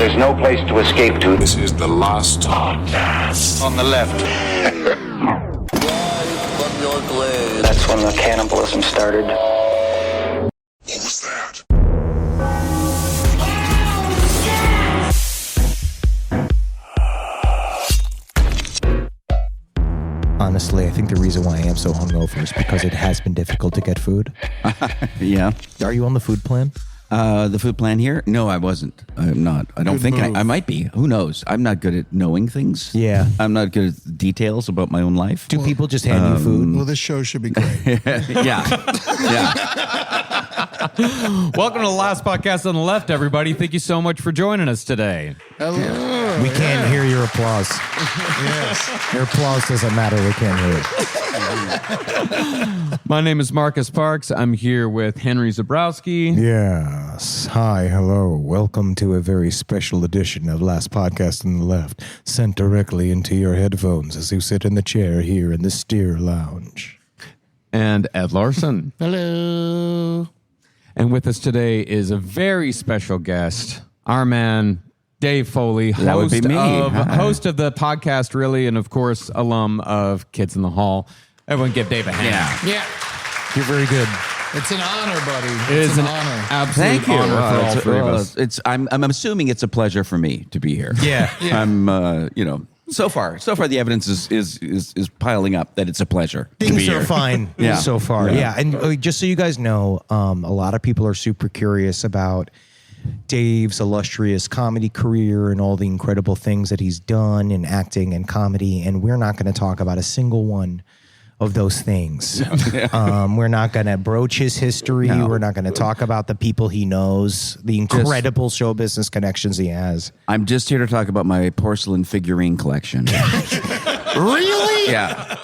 There's no place to escape to. This is the last podcast. On the left. That's when the cannibalism started. What was that? Honestly, I think the reason why I am so hungover is because it has been difficult to get food. Yeah. Are you on the food plan? The food plan here? No, I wasn't. I'm not. I don't think I might be. Who knows? I'm not good at knowing things. Yeah. I'm not good at details about my own life. Do people just hand you food? Well, this show should be great. Yeah. Welcome to the last podcast on the left, everybody. Thank you so much for joining us today. Hello. We can't hear your applause. Yes. Your applause doesn't matter. We can't hear it. My name is Marcus Parks. I'm here with Henry Zabrowski. Yes. Hi, hello. Welcome to a very special edition of Last Podcast on the Left, sent directly into your headphones as you sit in the chair here in the Steer Lounge. And Ed Larson. Hello. And with us today is a very special guest, our man, Dave Foley, That would be me. host of the podcast, really, and of course, alum of Kids in the Hall. Everyone give Dave a hand. Yeah. You're very good. It's an honor, buddy. It is an honor. absolute Thank you. honor for all three of us. I'm assuming it's a pleasure for me to be here. Yeah. I'm, so far the evidence is piling up that it's a pleasure to be Things here. are fine Yeah. so far. Yeah. Yeah. And just so you guys know, a lot of people are super curious about Dave's illustrious comedy career and all the incredible things that he's done in acting and comedy. And we're not going to talk about a single one of those things. We're not going to broach his history. No. We're not going to talk about the people he knows, the incredible show business connections he has. I'm just here to talk about my porcelain figurine collection. Really? Yeah.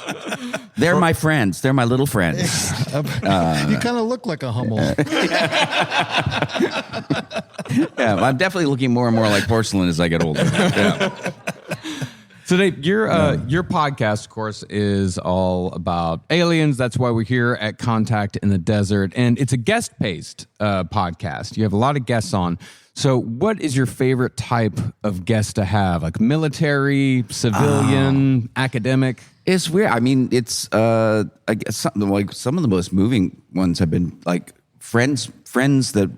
They're my friends. They're my little friends. You kind of look like a Hummel. Yeah, I'm definitely looking more and more like porcelain as I get older. Yeah. So, Dave, your podcast, of course, is all about aliens. That's why we're here at Contact in the Desert. And it's a guest-based podcast. You have a lot of guests on. So what is your favorite type of guest to have? Like military, civilian, academic? It's weird. I mean, it's I guess something like some of the most moving ones have been like friends that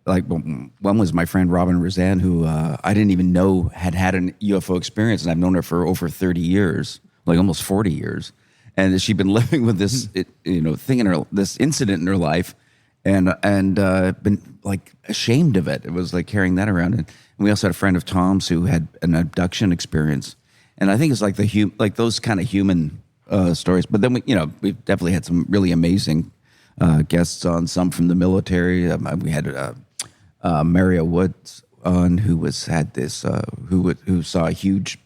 like one was my friend Robin Roseanne, who I didn't even know had a UFO experience, and I've known her for over 30 years, like almost 40 years, and she'd been living with this thing in her, this incident in her life, and been like ashamed of it. It was like carrying that around, and we also had a friend of Tom's who had an abduction experience. And I think it's like like those kind of human stories. But then we've definitely had some really amazing guests on. Some from the military. We had Mario Woods on, who saw a huge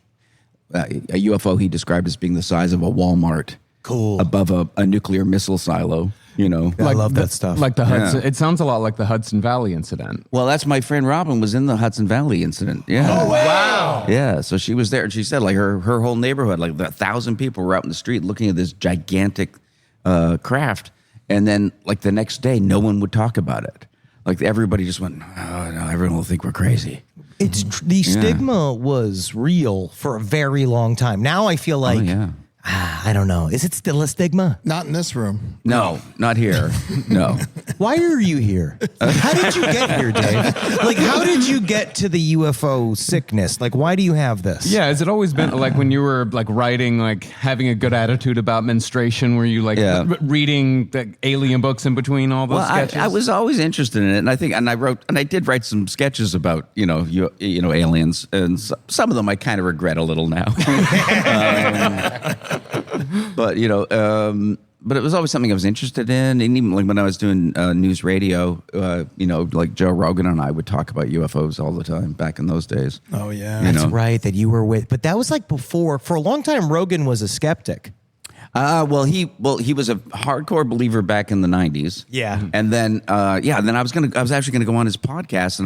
a UFO he described as being the size of a Walmart, above a nuclear missile silo. I love that stuff. Like the Hudson. It sounds a lot like the Hudson Valley incident. Well, that's my friend Robin was in the Hudson Valley incident. Yeah. Oh, wow. Yeah, so she was there, and she said like her whole neighborhood, like 1,000 people were out in the street looking at this gigantic craft, and then like the next day, no one would talk about it. Like everybody just went, oh no, everyone will think we're crazy. It's the stigma was real for a very long time. Now I feel like, I don't know. Is it still a stigma? Not in this room. No, not here. No. Why are you here? How did you get here, Dave? Like, how did you get to the UFO sickness? Like, why do you have this? Yeah, has it always been like when you were like writing, like having a good attitude about menstruation? Were you like reading the alien books in between all those sketches? I was always interested in it, and I did write some sketches about aliens, and some of them I kind of regret a little now. But but it was always something I was interested in, and even like when I was doing news radio, like Joe Rogan and I would talk about UFOs all the time back in those days. Oh yeah, that's right. That you were with, but that was like before. For a long time, Rogan was a skeptic. Well, he was a hardcore believer back in the 90s. Yeah, and then then I was actually gonna go on his podcast,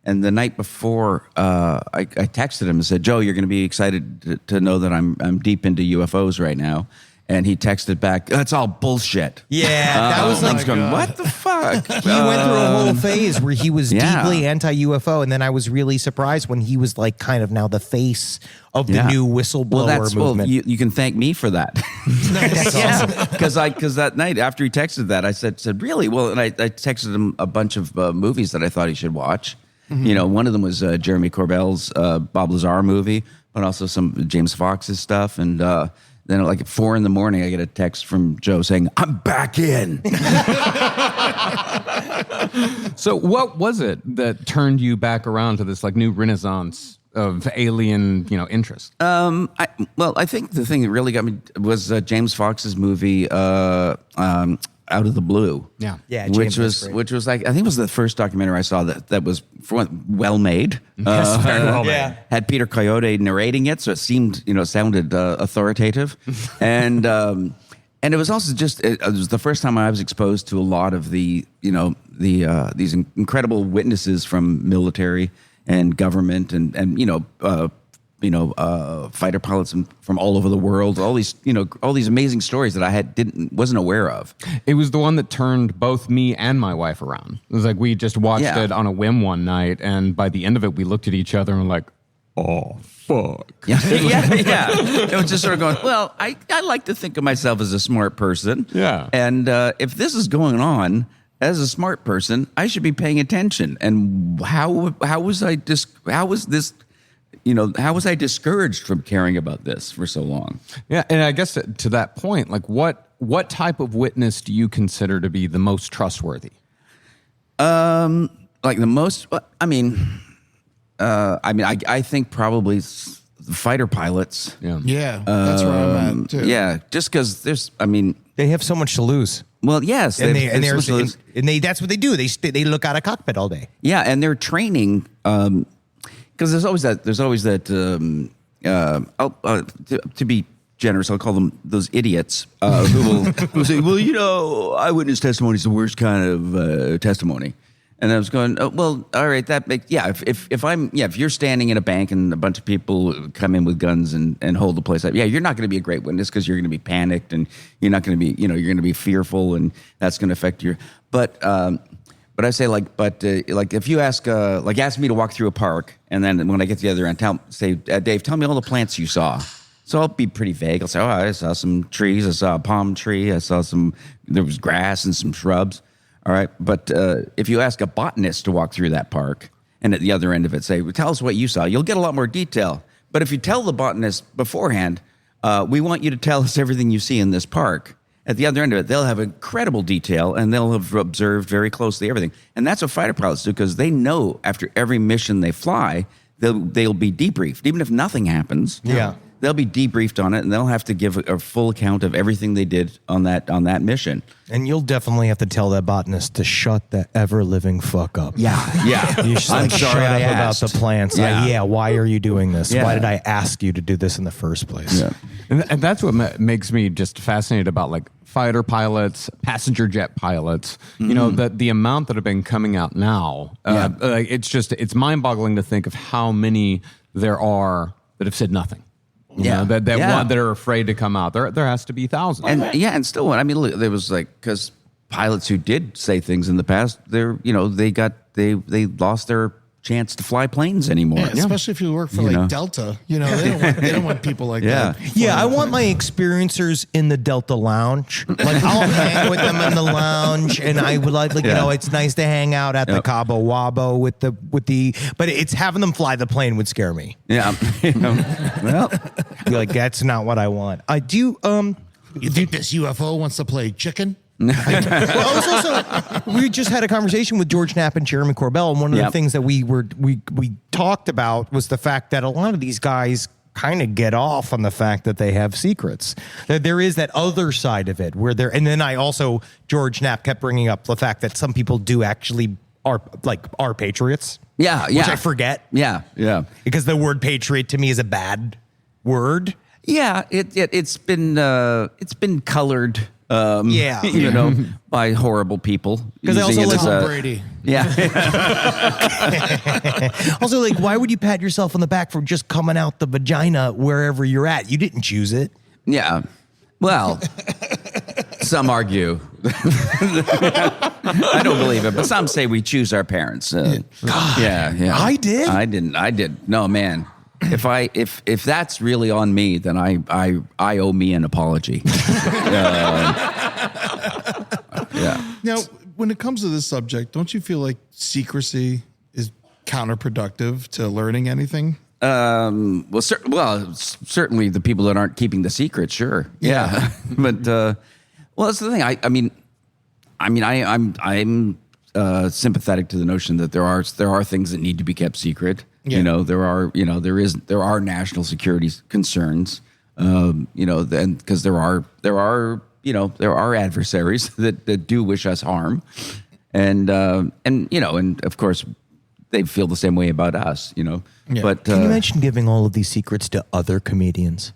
and the night before, I texted him and said, Joe, you're going to be excited to know that I'm deep into UFOs right now. And he texted back, that's all bullshit. Yeah, that was I like, was going, what the fuck? fuck? He went through a whole phase where he was Yeah. deeply anti-UFO, and then I was really surprised when he was like kind of now the face of the new whistleblower movement. you can thank me for that. Because that night after he texted that, I said really well, and I texted him a bunch of movies that I thought he should watch. You know, one of them was Jeremy Corbell's Bob Lazar movie, but also some James Fox's stuff. And then at like 4 a.m, I get a text from Joe saying, "I'm back in." So what was it that turned you back around to this like new renaissance of alien, interest? I think the thing that really got me was James Fox's movie Out of the Blue. Yeah. Yeah, which James was great. which was like, I think it was the first documentary I saw that was for one, well made. Yes, very well made. Had Peter Coyote narrating it, so it seemed sounded authoritative, and it was also just it was the first time I was exposed to a lot of these incredible witnesses from military and government and fighter pilots from all over the world. All these amazing stories that I wasn't aware of. It was the one that turned both me and my wife around. It was like we just watched it on a whim one night, and by the end of it, we looked at each other and were like, "Oh, fuck." Yeah. It was just sort of going, well, I like to think of myself as a smart person. Yeah. And if this is going on, as a smart person, I should be paying attention. And how was I discouraged from caring about this for so long? Yeah, and I guess to that point, like what type of witness do you consider to be the most trustworthy? Like the most, I think probably the fighter pilots. Yeah, that's where I'm at too. Yeah, just because They have so much to lose. well, yes, And they've- that's what they do. They look out a cockpit all day. yeah, and they're training because there's always that. To be generous, I'll call them those idiots who will say, "Well, eyewitness testimony is the worst kind of testimony." And I was going, "Oh, well, all right, that makes if you're standing in a bank and a bunch of people come in with guns and hold the place up, you're not going to be a great witness because you're going to be panicked and you're not going to be, you're going to be fearful and that's going to affect your." But I say like if you ask me to walk through a park and then when I get to the other end, say, "Dave, tell me all the plants you saw." So I'll be pretty vague. I'll say, "Oh, I saw some trees. I saw a palm tree. There was grass and some shrubs." All right. But if you ask a botanist to walk through that park and at the other end of it say, "Well, tell us what you saw," you'll get a lot more detail. But if you tell the botanist beforehand, "We want you to tell us everything you see in this park," at the other end of it, they'll have incredible detail and they'll have observed very closely everything. And that's what fighter pilots do because they know after every mission they fly, they'll be debriefed. Even if nothing happens. Yeah. They'll be debriefed on it, and they'll have to give a full account of everything they did on that mission. And you'll definitely have to tell that botanist to shut the ever-living fuck up. Yeah. You should I'm like, sorry shut I up asked. about the plants. Yeah. Why are you doing this? Yeah. Why did I ask you to do this in the first place? Yeah. And that's what makes me just fascinated about like fighter pilots, passenger jet pilots. You know, the amount that have been coming out now. Like it's mind-boggling to think of how many there are that have said nothing. You know, that are afraid to come out. There has to be thousands. And still, I mean, look, there was like because pilots who did say things in the past, they lost their chance to fly planes anymore. Yeah, especially if you work for Delta. They don't want people like that. Yeah, I want my experiencers in the Delta Lounge. Like I'll hang with them in the lounge, and I would like it's nice to hang out at the Cabo Wabo with the. But it's having them fly the plane would scare me. Yeah. Well, Be like that's not what I want. I do. You think this UFO wants to play chicken? Well, it was also, we just had a conversation with George Knapp and Jeremy Corbell, and one of the things that we talked about was the fact that a lot of these guys kind of get off on the fact that they have secrets. That there is that other side of it where and then George Knapp kept bringing up the fact that some people do actually are patriots. yeah. Which I forget. Yeah. Because the word patriot to me is a bad word. Yeah. It's been colored. Yeah. By horrible people. 'Cause I also using it like as Tom Brady. Yeah. Also, like, why would you pat yourself on the back for just coming out the vagina wherever you're at? You didn't choose it. Yeah. Well, Some argue. I don't believe it, but some say we choose our parents. God, yeah. I did? I didn't. I did. No, man. If that's really on me, then I owe me an apology. Yeah. Now, when it comes to this subject, don't you feel like secrecy is counterproductive to learning anything? Certainly the people that aren't keeping the secret, sure. Yeah. But that's the thing. I'm sympathetic to the notion that there are things that need to be kept secret. Yeah. There are national security concerns. Then because there are adversaries that do wish us harm, and of course they feel the same way about us. Yeah. But Can you imagine giving all of these secrets to other comedians?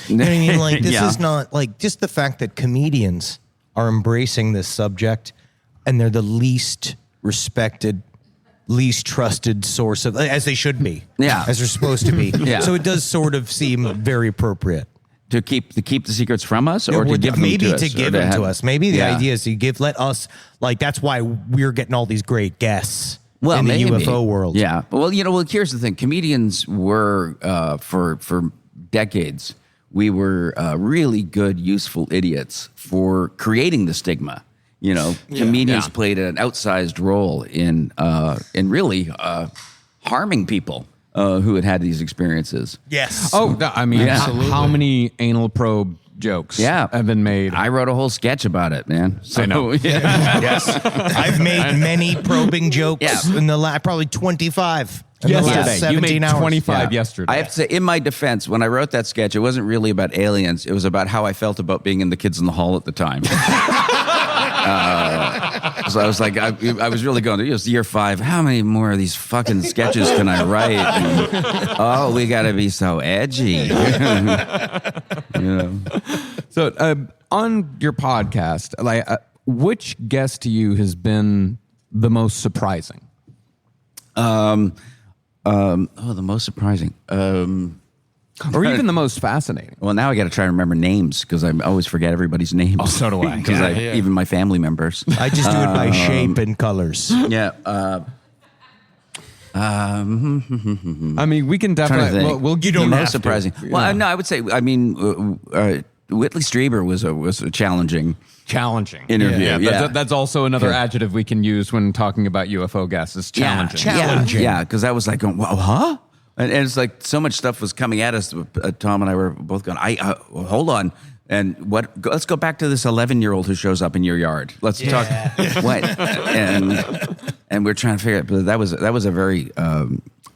You know what I mean? Like, this Yeah. is not like just the fact that comedians are embracing this subject and they're the least respected, least trusted source of, as they should be. Yeah. As they're supposed to be. Yeah. So it does sort of seem very appropriate. to keep the secrets from us, or to give them maybe to us, to give them to us. Maybe the Yeah. idea is to let us, like, that's why we're getting all these great guests in the maybe. UFO world. Yeah. Well, here's the thing. Comedians were, for decades, we were really good, useful idiots for creating the stigma. Comedians played an outsized role in really harming people who had these experiences. Yes. Oh, I mean, Yeah. how many anal probe jokes have been made? I wrote a whole sketch about it, man. So, I know. Yeah. Yes. I've made many probing jokes Yeah. in the probably 25 in the last Yesterday. You 17 made hours. 25 Yeah. yesterday. I have to say, in my defense, when I wrote that sketch, it wasn't really about aliens. It was about how I felt about being in the Kids in the Hall at the time. So I was like, I was really going, it was year 5. How many more of these fucking sketches can I write? And, we got to be so edgy. So, on your podcast, which guest to you has been the most surprising? The most surprising. Or even the most fascinating? Well, now I got to try to remember names because I always forget everybo's names. Oh, so do I. Because even my family members. I just do it by shape and colors. Yeah. I mean, we can Trying to definitely. think. We'll give the you most surprising. Well, no, I would say. I mean, Whitley Strieber was a challenging interview. Yeah. That's also another adjective we can use when talking about UFO guests. Is challenging. Challenging. Yeah, because I was like, going, huh? And it's like so much stuff was coming at us. Tom and I were both going, hold on. And let's go back to this 11-year-old who shows up in your yard. Let's talk. What? And we're trying to figure it. But that was a very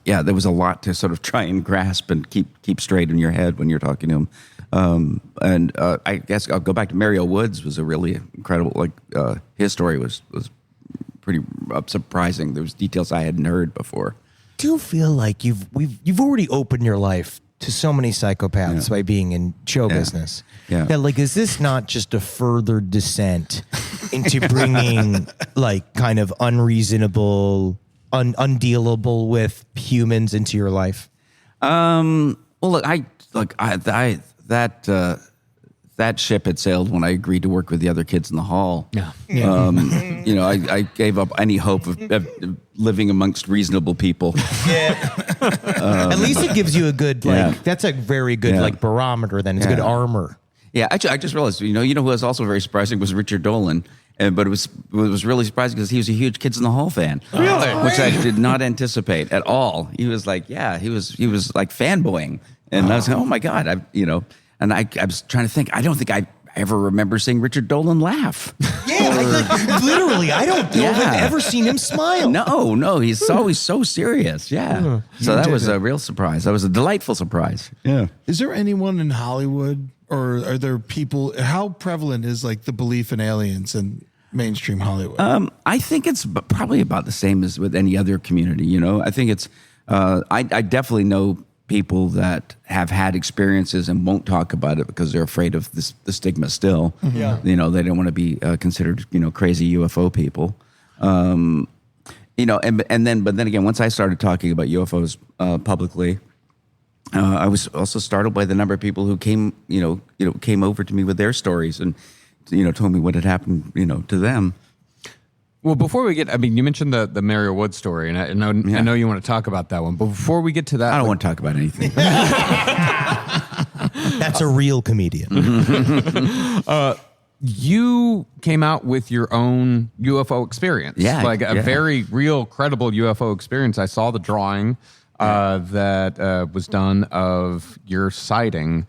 there was a lot to sort of try and grasp and keep straight in your head when you're talking to him. I guess I'll go back to Mario Woods. Was a really incredible. His story was pretty surprising. There was details I hadn't heard before. Do you feel like you've already opened your life to so many psychopaths by being in show business? Yeah. That, like, is this not just a further descent into bringing kind of unreasonable, undealable with humans into your life? Well, look, that ship had sailed when I agreed to work with the other kids in the hall. Yeah. I gave up any hope of living amongst reasonable people. At least it gives you a good that's a very good barometer. Then it's good armor. Yeah, actually, I just realized, who was also very surprising was Richard Dolan. But it was really surprising because he was a huge Kids in the Hall fan. Really? Which I did not anticipate at all. He was like, he was like fanboying. And I was like, oh my God, and I was trying to think, I don't think I ever remember seeing Richard Dolan laugh. Yeah, literally, I don't know if I've ever seen him smile. No, he's always so serious. Yeah. So that was a real surprise. That was a delightful surprise. Yeah. Is there anyone in Hollywood, or are there people? How prevalent is the belief in aliens in mainstream Hollywood? I think it's probably about the same as with any other community. I think it's. I definitely know people that have had experiences and won't talk about it because they're afraid of the stigma still. Yeah. They don't want to be considered, crazy UFO people. But then again, once I started talking about UFOs publicly, I was also startled by the number of people who came over to me with their stories. And, told me what had happened, to them. Well, before we get, you mentioned the Mario Wood story, and I know you want to talk about that one. But before we get to that, I don't want to talk about anything. That's a real comedian. You came out with your own UFO experience. Yeah, Like a very real, credible UFO experience. I saw the drawing that was done of your sighting.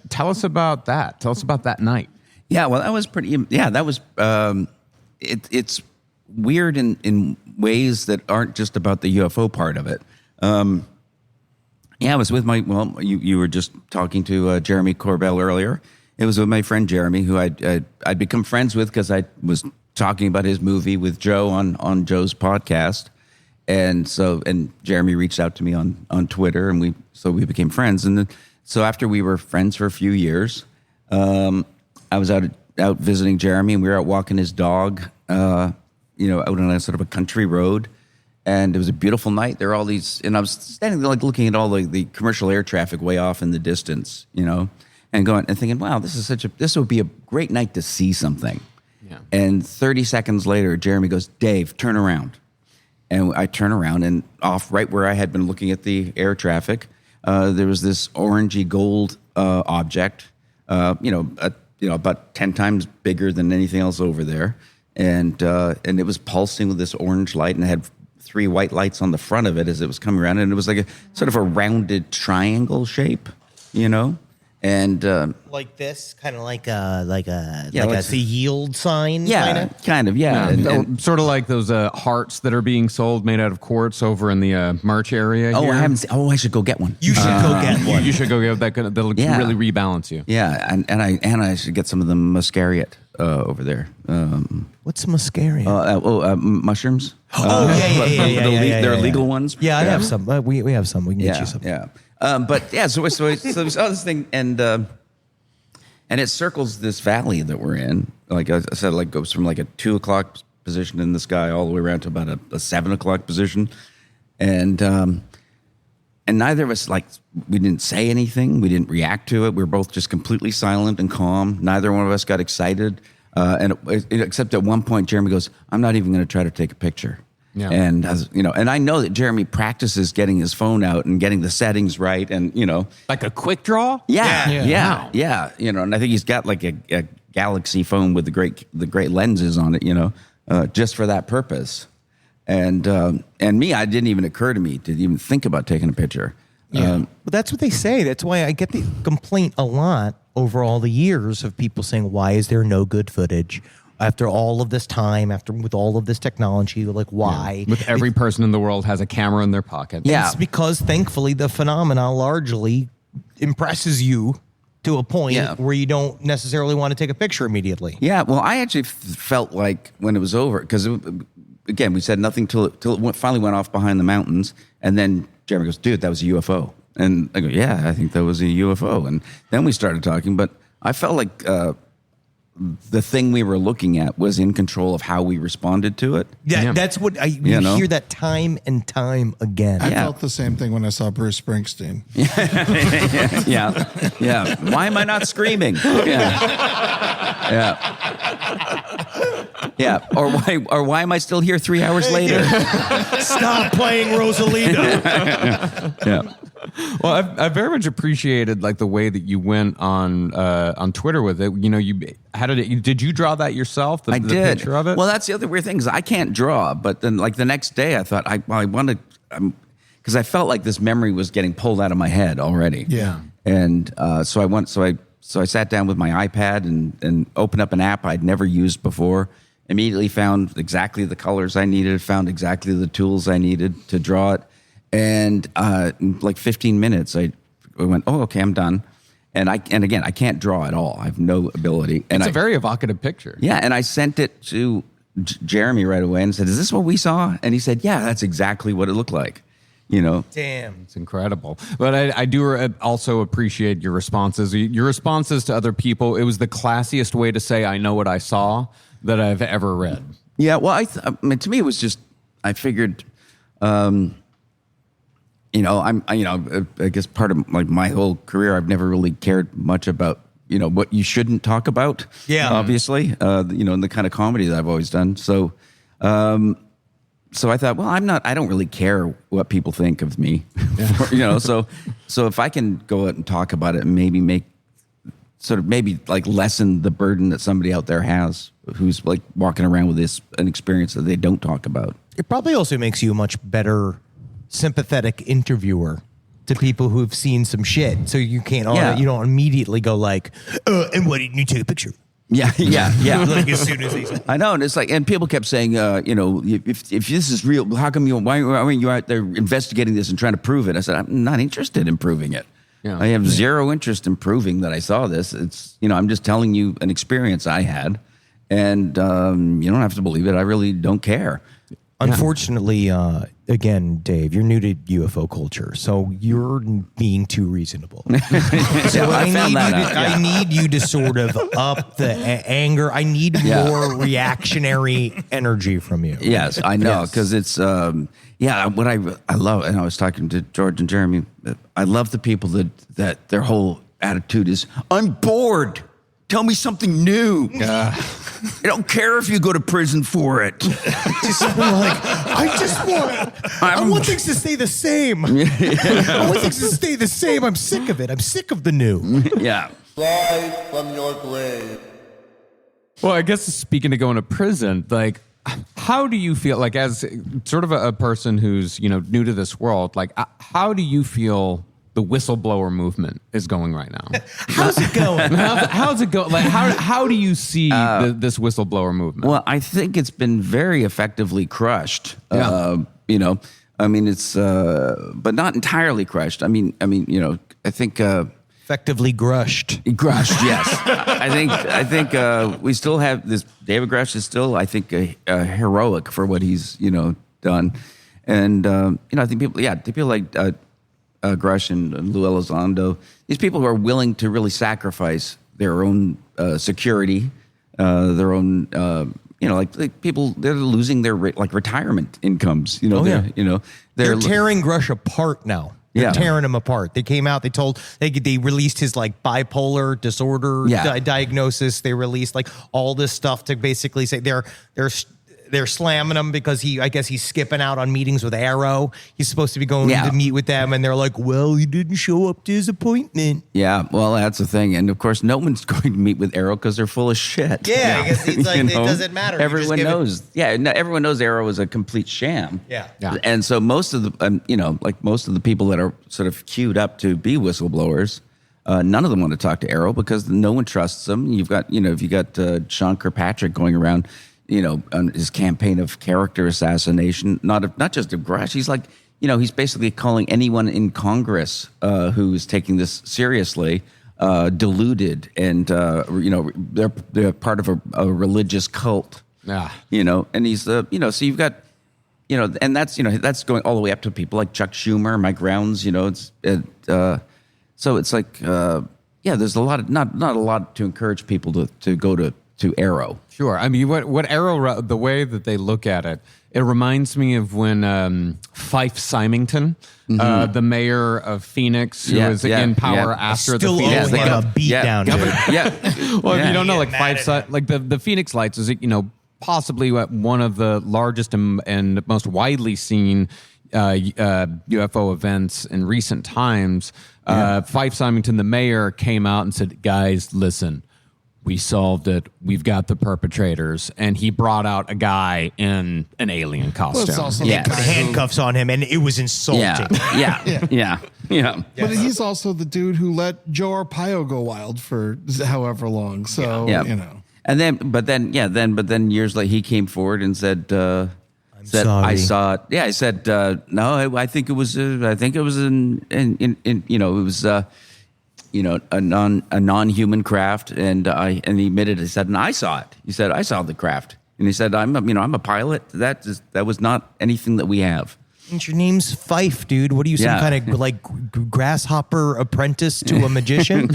Tell us about that. Tell us about that night. Yeah, well, that was pretty. Yeah, that was. It's weird in ways that aren't just about the UFO part of it. I was with you were just talking to Jeremy Corbell earlier. It was with my friend Jeremy, who I'd become friends with because I was talking about his movie with Joe on Joe's podcast, and Jeremy reached out to me on Twitter, and we became friends. And so after we were friends for a few years, I was out visiting Jeremy, and we were out walking his dog, out on a sort of a country road. And it was a beautiful night. There were all these, and I was standing there like looking at all the commercial air traffic way off in the distance, and going and thinking, wow, this would be a great night to see something. Yeah. And 30 seconds later, Jeremy goes, Dave, turn around. And I turn around, and off right where I had been looking at the air traffic, there was this orangey gold object, about 10 times bigger than anything else over there. And it was pulsing with this orange light, and it had 3 white lights on the front of it as it was coming around, and it was like a sort of a rounded triangle shape, and Like this, kind of like a yield sign. Yeah, kind of. And Sort of like those hearts that are being sold made out of quartz over in the merch area. oh, here. I haven't seen. Oh, I should go get one. You should go get one. You should go get that. That'll Yeah. really rebalance you. Yeah, and I should get some of the muscariot over there. What's mascara? Mushrooms. Yeah. They're legal ones. Yeah, I have some. We have some. We can get you some. Yeah. So we saw this thing, and it circles this valley that we're in. Like I said, like goes from like a 2 o'clock position in the sky all the way around to about a 7 o'clock position, and neither of us we didn't say anything. We didn't react to it. We were both just completely silent and calm. Neither one of us got excited, except at one point, Jeremy goes, "I'm not even going to try to take a picture." Yeah. And and I know that Jeremy practices getting his phone out and getting the settings right, and Like a quick draw. yeah. And I think he's got like a Galaxy phone with the great lenses on it, just for that purpose. And me, it didn't even occur to me to even think about taking a picture. But that's what they say. That's why I get the complaint a lot over all the years of people saying, "Why is there no good footage?" After all of this time, with all of this technology, like why? With every person in the world has a camera in their pocket. Yeah. It's because thankfully the phenomena largely impresses you to a point where you don't necessarily want to take a picture immediately. Yeah, well, I actually felt like when it was over, because again, we said nothing till it finally went off behind the mountains, and then Jeremy goes, "Dude, that was a UFO," and I go, "Yeah, I think that was a UFO," and then we started talking, but I felt like the thing we were looking at was in control of how we responded to it. That's what you hear that time and time again. I felt the same thing when I saw Bruce Springsteen. Yeah. Why am I not screaming? Yeah. Or why am I still here 3 hours later? Stop playing Rosalita. Yeah. Well, I very much appreciated like the way that you went on Twitter with it. Did you draw that yourself? I the did. Picture of it? Well, that's the other weird thing is I can't draw. But then, like the next day, I thought I wanted because I felt like this memory was getting pulled out of my head already. Yeah. And so I sat down with my iPad and opened up an app I'd never used before. Immediately found exactly the colors I needed. Found exactly the tools I needed to draw it. And in like 15 minutes, I went, "Oh, okay, I'm done." And again, I can't draw at all. I have no ability. And it's a very evocative picture. Yeah, and I sent it to Jeremy right away and said, "Is this what we saw?" And he said, "Yeah, that's exactly what it looked like." Damn. It's incredible. But I do also appreciate your responses. Your responses to other people, it was the classiest way to say, "I know what I saw," that I've ever read. Yeah, well, to me, it was just, I figured, I guess part of like my whole career, I've never really cared much about, what you shouldn't talk about. Yeah. Obviously, in the kind of comedy that I've always done. So, so I thought, well, I don't really care what people think of me, so if I can go out and talk about it and maybe lessen the burden that somebody out there has who's like walking around with an experience that they don't talk about. It probably also makes you a much better sympathetic interviewer to people who've seen some shit. So you can't, you don't immediately go like, and why didn't you take a picture? Yeah. Like as soon as they say. I know, and it's like, and people kept saying, if this is real, how come why are you out there investigating this and trying to prove it? I said, I'm not interested in proving it. Yeah. I have zero interest in proving that I saw this. It's, I'm just telling you an experience I had, and you don't have to believe it. I really don't care. Unfortunately, again, Dave, you're new to UFO culture, so you're being too reasonable. So I need you to sort of up the anger. I need more reactionary energy from you. Yes, I know, because it's what I love, and I was talking to George and Jeremy. I love the people that their whole attitude is, I'm bored. Tell me something new. I don't care if you go to prison for it. I want things to stay the same. I want things to stay the same. I'm sick of it. I'm sick of the new. Yeah. Rise from your grave. Well, I guess speaking of going to prison, like, how do you feel, like, as sort of a person who's, new to this world, like, how do you feel the whistleblower movement is going right now? How's it going? How's it going? Like, how do you see this whistleblower movement? Well, I think it's been very effectively crushed. Yeah. I mean, it's, but not entirely crushed. I think, Effectively grushed. Grush, yes. I think we still have this. David Grush is still, I think, heroic for what he's done, and I think people like Grush and Lou Elizondo, these people who are willing to really sacrifice their own security, their own like people, they're losing their retirement incomes. They're tearing Grush apart now. They're tearing him apart. They came out. They released his like bipolar disorder diagnosis. They released like all this stuff to basically say they're slamming him because I guess he's skipping out on meetings with Arrow. He's supposed to be going to meet with them, and they're like, "Well, he didn't show up to his appointment." Yeah, well, that's the thing, and of course, no one's going to meet with Arrow because they're full of shit. Yeah, I guess it's like it doesn't matter. Everyone knows. Everyone knows Arrow is a complete sham. Yeah. And so most of the, most of the people that are sort of queued up to be whistleblowers, none of them want to talk to Arrow because no one trusts them. You've got, if you got Sean Kirkpatrick going around, on his campaign of character assassination, not just of Grush. He's like, he's basically calling anyone in Congress who's taking this seriously deluded, and they're part of a religious cult. Yeah, and he's so you've got, and that's going all the way up to people like Chuck Schumer, Mike Rounds. So it's like, there's a lot of not a lot to encourage people to go to Arrow. Sure. I mean, what Arrow, the way that they look at it, it reminds me of when Fife Symington, the mayor of Phoenix, who was in power after Still the Phoenix. owe him a beat down. Well, if you don't know, like like the Phoenix Lights is, possibly one of the largest and most widely seen UFO events in recent times. Fife Symington, the mayor, came out and said, "Guys, listen. We solved it. We've got the perpetrators." And he brought out a guy in an alien costume. Well, it's also They put handcuffs on him, and it was insulting. Yeah. But he's also the dude who let Joe Arpaio go wild for however long. So And then years later, he came forward and said, sorry. I saw it. Yeah, I said, no, I think it was. I think it was a non-human craft, and he admitted. He said, and I saw it. He said, I saw the craft, and he said, I'm a pilot. That was not anything that we have. And your name's Fife, dude. What are you, some kind of like grasshopper apprentice to a magician?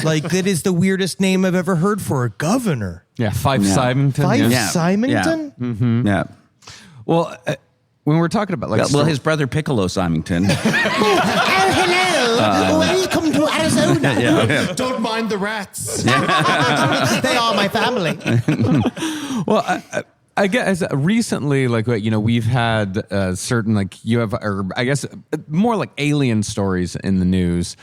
Like that is the weirdest name I've ever heard for a governor. Yeah, Fife Symington. Fife Yeah. Symington? Yeah. Well, when we're talking about like well, his brother Piccolo Symington. hello. Welcome to Arizona. Don't mind the rats. They are my family. Well, I guess recently, like, you know, we've had certain like UFO, or I guess more like alien stories in the news.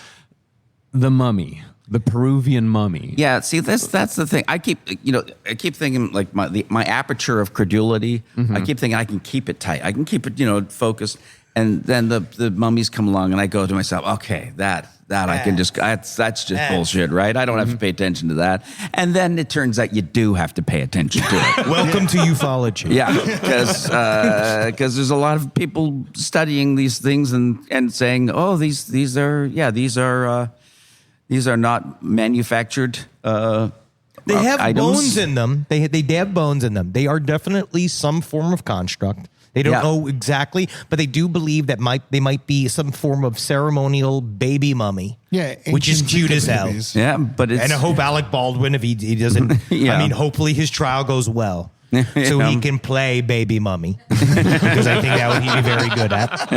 The mummy, the Peruvian mummy. Yeah, see, that's the thing. I keep thinking like my aperture of credulity. I keep thinking I can keep it tight. I can keep it, focused. And then the mummies come along, and I go to myself, okay, that I can just that's just bullshit, right? I don't have to pay attention to that. And then it turns out you do have to pay attention to it. Welcome to ufology. Yeah, because there's a lot of people studying these things and saying, oh, these are not manufactured. They have items. bones in them. They have bones in them. They are definitely some form of construct. They don't know exactly, but they do believe that they might be some form of ceremonial baby mummy. Yeah, which is ancient cute as hell. babies. Yeah, but it's And I hope Alec Baldwin, if he doesn't, Yeah. I mean, hopefully his trial goes well. So he can play baby mummy, because I think that would he be very good at.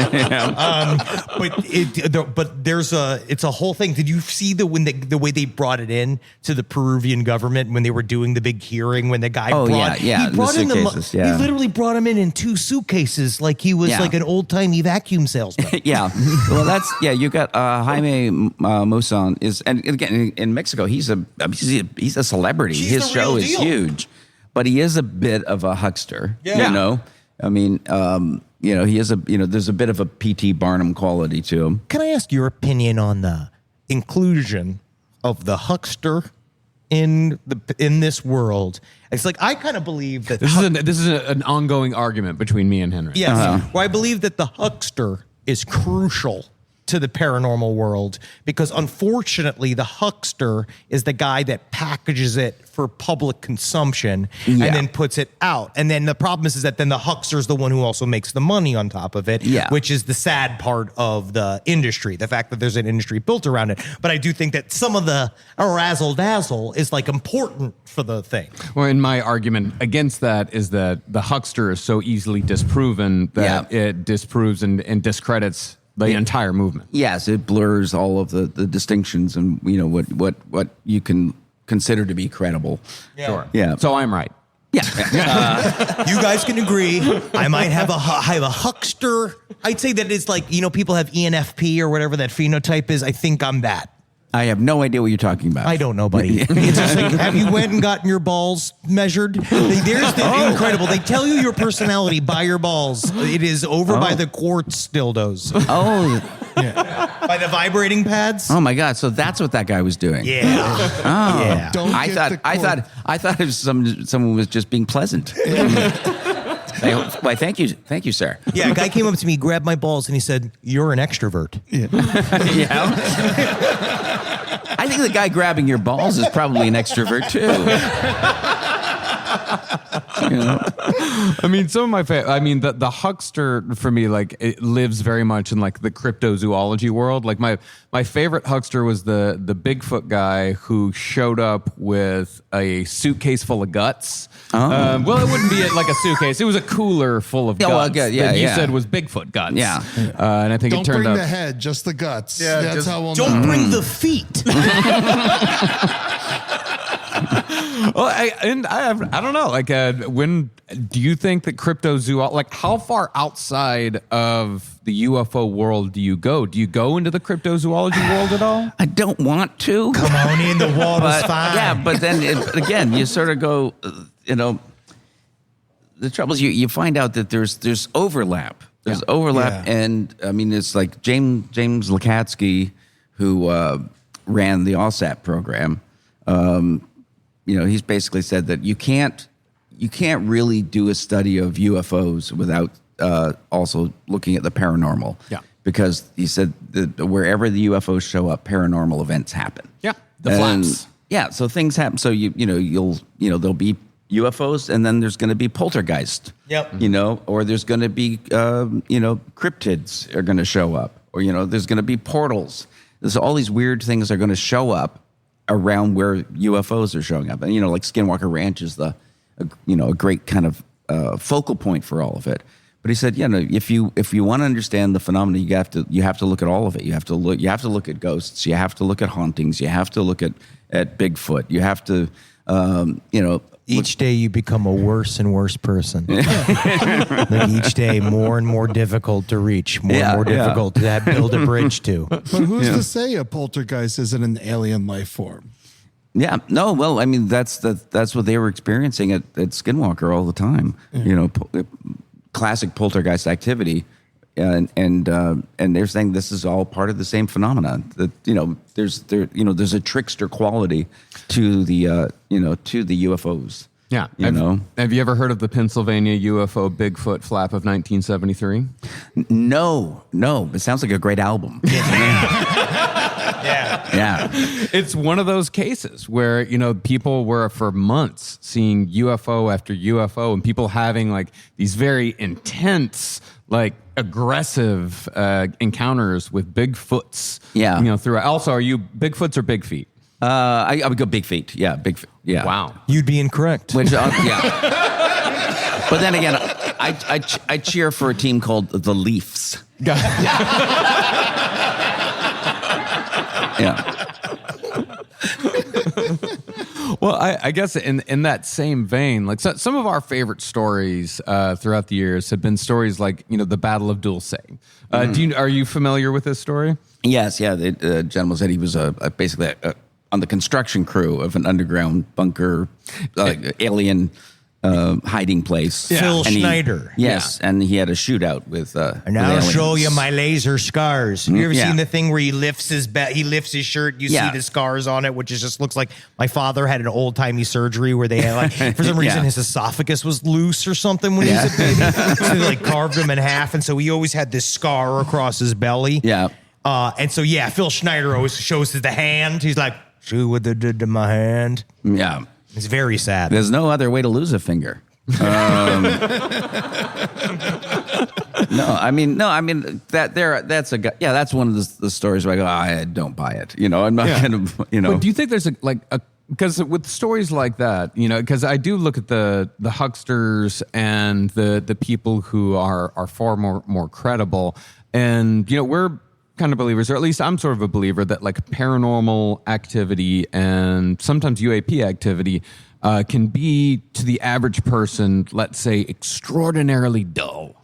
It's a whole thing. Did you see the way they brought it in to the Peruvian government when they were doing the big hearing, when the guy he brought in suitcases, he literally brought him in 2 suitcases like he was like an old timey vacuum salesman. Yeah, well, you got Jaime Maussan and again in Mexico he's a celebrity. He's His the real show is deal. huge, but he is a bit of a huckster. Yeah. I mean, he is there's a bit of a P.T. Barnum quality to him. Can I ask your opinion on the inclusion of the huckster in this world? It's like I kind of believe that This is an ongoing argument between me and Henry. yes, well, I believe that the huckster is crucial to the paranormal world, because unfortunately the huckster is the guy that packages it for public consumption and then puts it out. And then the problem is that then the huckster is the one who also makes the money on top of it, which is the sad part of the industry, the fact that there's an industry built around it. But I do think that some of the razzle dazzle is like important for the thing. Well, and my argument against that is that the huckster is so easily disproven that it disproves and discredits the entire movement. Yes, it blurs all of the distinctions and what you can consider to be credible. Sure. Yeah. So I'm right. Yeah. You guys can agree. I might have a huckster. I'd say that it's like, people have ENFP or whatever that phenotype is. I think I'm that. I have no idea what you're talking about. I don't know, buddy. It's just like, have you went and gotten your balls measured? There's the incredible. They tell you your personality by your balls. It is over by the quartz dildos. Oh, By the vibrating pads. oh my God! So that's what that guy was doing. Yeah. Oh. Yeah. Don't I get thought it was someone was just being pleasant. Why? Thank you, sir. Yeah, a guy came up to me, grabbed my balls, and he said, "You're an extrovert." Yeah. I think the guy grabbing your balls is probably an extrovert too. I mean, some of my the huckster for me, like, it lives very much in like the cryptozoology world. Like my favorite huckster was the Bigfoot guy who showed up with a suitcase full of guts. Well, it wouldn't be like a suitcase; it was a cooler full of guts. Well, that you said was Bigfoot guts. Yeah. And I think Don't it turned bring out the head, just the guts. Yeah, That's just how we'll Don't know. bring the feet. Well, I don't know. Like, when do you think that cryptozoology? Like, how far outside of the UFO world do you go? Do you go into the cryptozoology world at all? I don't want to. Come on in, the water's fine. Yeah, but then again, you sort of go. The trouble is you find out that there's overlap. There's overlap, and I mean it's like James Lukatsky, who ran the ALSAT program. He's basically said that you can't really do a study of UFOs without also looking at the paranormal. Yeah. Because he said that wherever the UFOs show up, paranormal events happen. Yeah. The flaps. Yeah, so things happen. So there'll be UFOs, and then there's going to be poltergeist. Yep. Or there's going to be cryptids are going to show up, or there's going to be portals. There's all these weird things are going to show up around where UFOs are showing up, and like Skinwalker Ranch is a great kind of focal point for all of it. But he said, if you want to understand the phenomena, you have to look at all of it. You have to look at ghosts. You have to look at hauntings. You have to look at Bigfoot. You have to, Each day you become a worse and worse person. Like each day more and more difficult to reach, more and more difficult to build a bridge to. But who's to say a poltergeist isn't an alien life form? Yeah, no, well, I mean, that's what they were experiencing at Skinwalker all the time. Classic poltergeist activity, and they're saying this is all part of the same phenomenon. That there's a trickster quality to the UFOs. Yeah. Have you ever heard of the Pennsylvania UFO Bigfoot flap of 1973? No. It sounds like a great album. Yeah. It's one of those cases where, people were for months seeing UFO after UFO and people having like these very intense, like aggressive encounters with Bigfoots. Yeah. Throughout. Also, are you Bigfoots or Big Feet? I would go Big Feet. Yeah, Big Feet. Yeah. Wow. You'd be incorrect. Which, yeah. But then again, I cheer for a team called the Leafs. Yeah. Well, I guess in that same vein, like some of our favorite stories throughout the years have been stories like the Battle of Dulce. Are you familiar with this story? Yes, yeah. The gentleman said he was basically on the construction crew of an underground bunker, alien hiding place. Yeah. Phil And Schneider. Yes, and he had a shootout with. And I'll show you my laser scars. You ever Yeah. seen the thing where he lifts his shirt, you see the scars on it, which just looks like my father had an old timey surgery where they had for some reason his esophagus was loose or something when he was a baby. So they carved him in half, and so he always had this scar across his belly. Yeah. And so Phil Schneider always shows the hand. He's like, "See what they did to my hand." Yeah. It's very sad. There's no other way to lose a finger. No, I mean that's a guy. Yeah, that's one of the stories where I go, I don't buy it. I'm not going to. But do you think there's because with stories like that, because I do look at the hucksters and the people who are far more credible, and we're kind of believers, or at least I'm sort of a believer that like paranormal activity and sometimes UAP activity can be to the average person, let's say, extraordinarily dull,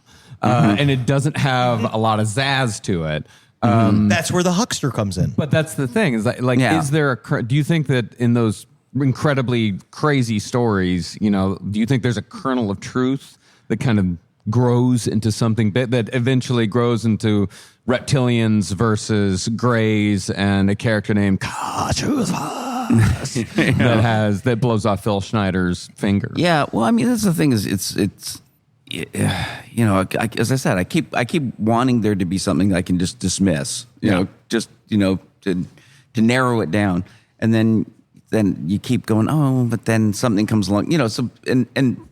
and it doesn't have a lot of zazz to it. That's where the huckster comes in. But that's the thing is that, is there do you think that in those incredibly crazy stories, do you think there's a kernel of truth that kind of grows into something that eventually grows into reptilians versus grays and a character named that blows off Phil Schneider's finger? Yeah, well, I mean, that's the thing is it's as I said, I keep wanting there to be something that I can just dismiss, to narrow it down, and then you keep going, but then something comes along, and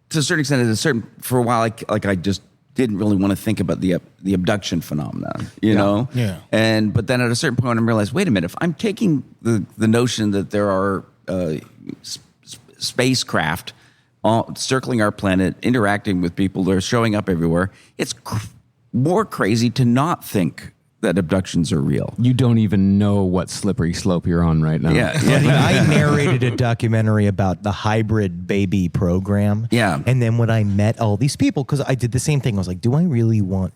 to a certain extent, for a while, I just didn't really want to think about the abduction phenomenon, know? Yeah. But then at a certain point, I realized, wait a minute, if I'm taking the notion that there are spacecraft circling our planet, interacting with people, they're showing up everywhere, it's more crazy to not think that abductions are real. You don't even know what slippery slope you're on right now. Yeah. I narrated a documentary about the hybrid baby program. Yeah. And then when I met all these people, because I did the same thing, I was like, do I really want,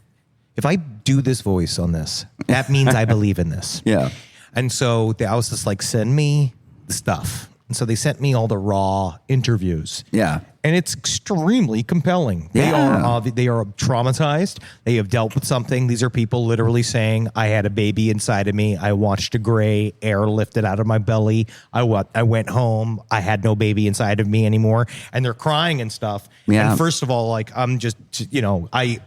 if I do this voice on this, that means I believe in this. Yeah. And so I was just like, send me the stuff. And so they sent me all the raw interviews. Yeah. And it's extremely compelling. They are traumatized. They have dealt with something. These are people literally saying, I had a baby inside of me. I watched a gray air lifted out of my belly. I went home. I had no baby inside of me anymore. And they're crying and stuff. Yeah. And first of all, I'm just, I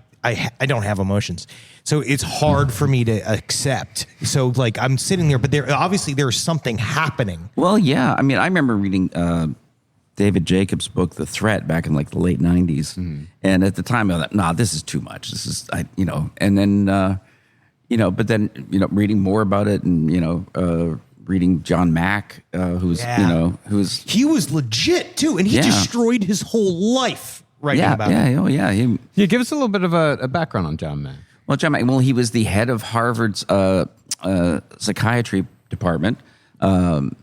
don't have emotions. So it's hard for me to accept. So I'm sitting there, but there's something happening. Well, yeah. I mean, I remember reading David Jacobs' book, The Threat, back in the late 90s. Mm-hmm. And at the time, I thought, nah, this is too much. This is, and then, but then, reading more about it and, reading John Mack, he was legit too. And he destroyed his whole life writing Yeah, about yeah, it. oh yeah. Yeah, give us a little bit of a background on John Mack. Well, John Mack, he was the head of Harvard's psychiatry department, and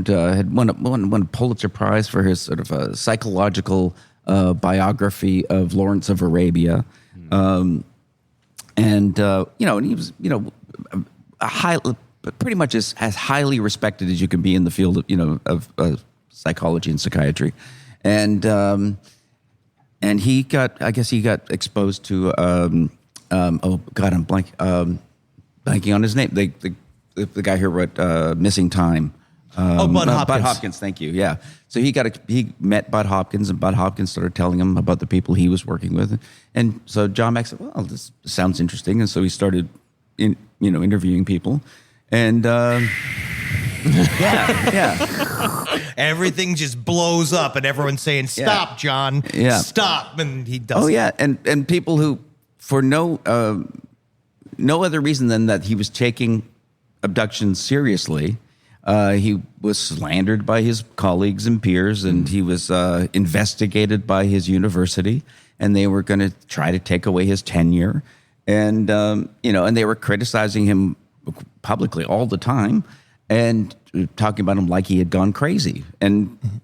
had won a Pulitzer Prize for his sort of psychological biography of Lawrence of Arabia, and he was pretty much as highly respected as you can be in the field of psychology and psychiatry, and he got exposed to oh God, I'm blanking on his name. The guy who wrote Missing Time. Bud Hopkins. Bud Hopkins, thank you. Yeah. So he met Bud Hopkins, and Bud Hopkins started telling him about the people he was working with, and so John Mack said, "Well, this sounds interesting," and so he started, interviewing people, and yeah. Everything just blows up, and everyone's saying, "Stop, John! Yeah. Stop!" And he does. Oh yeah, and people who, for no other reason than that he was taking abductions seriously. He was slandered by his colleagues and peers, and he was investigated by his university, and they were going to try to take away his tenure, and and they were criticizing him publicly all the time, and talking about him like he had gone crazy.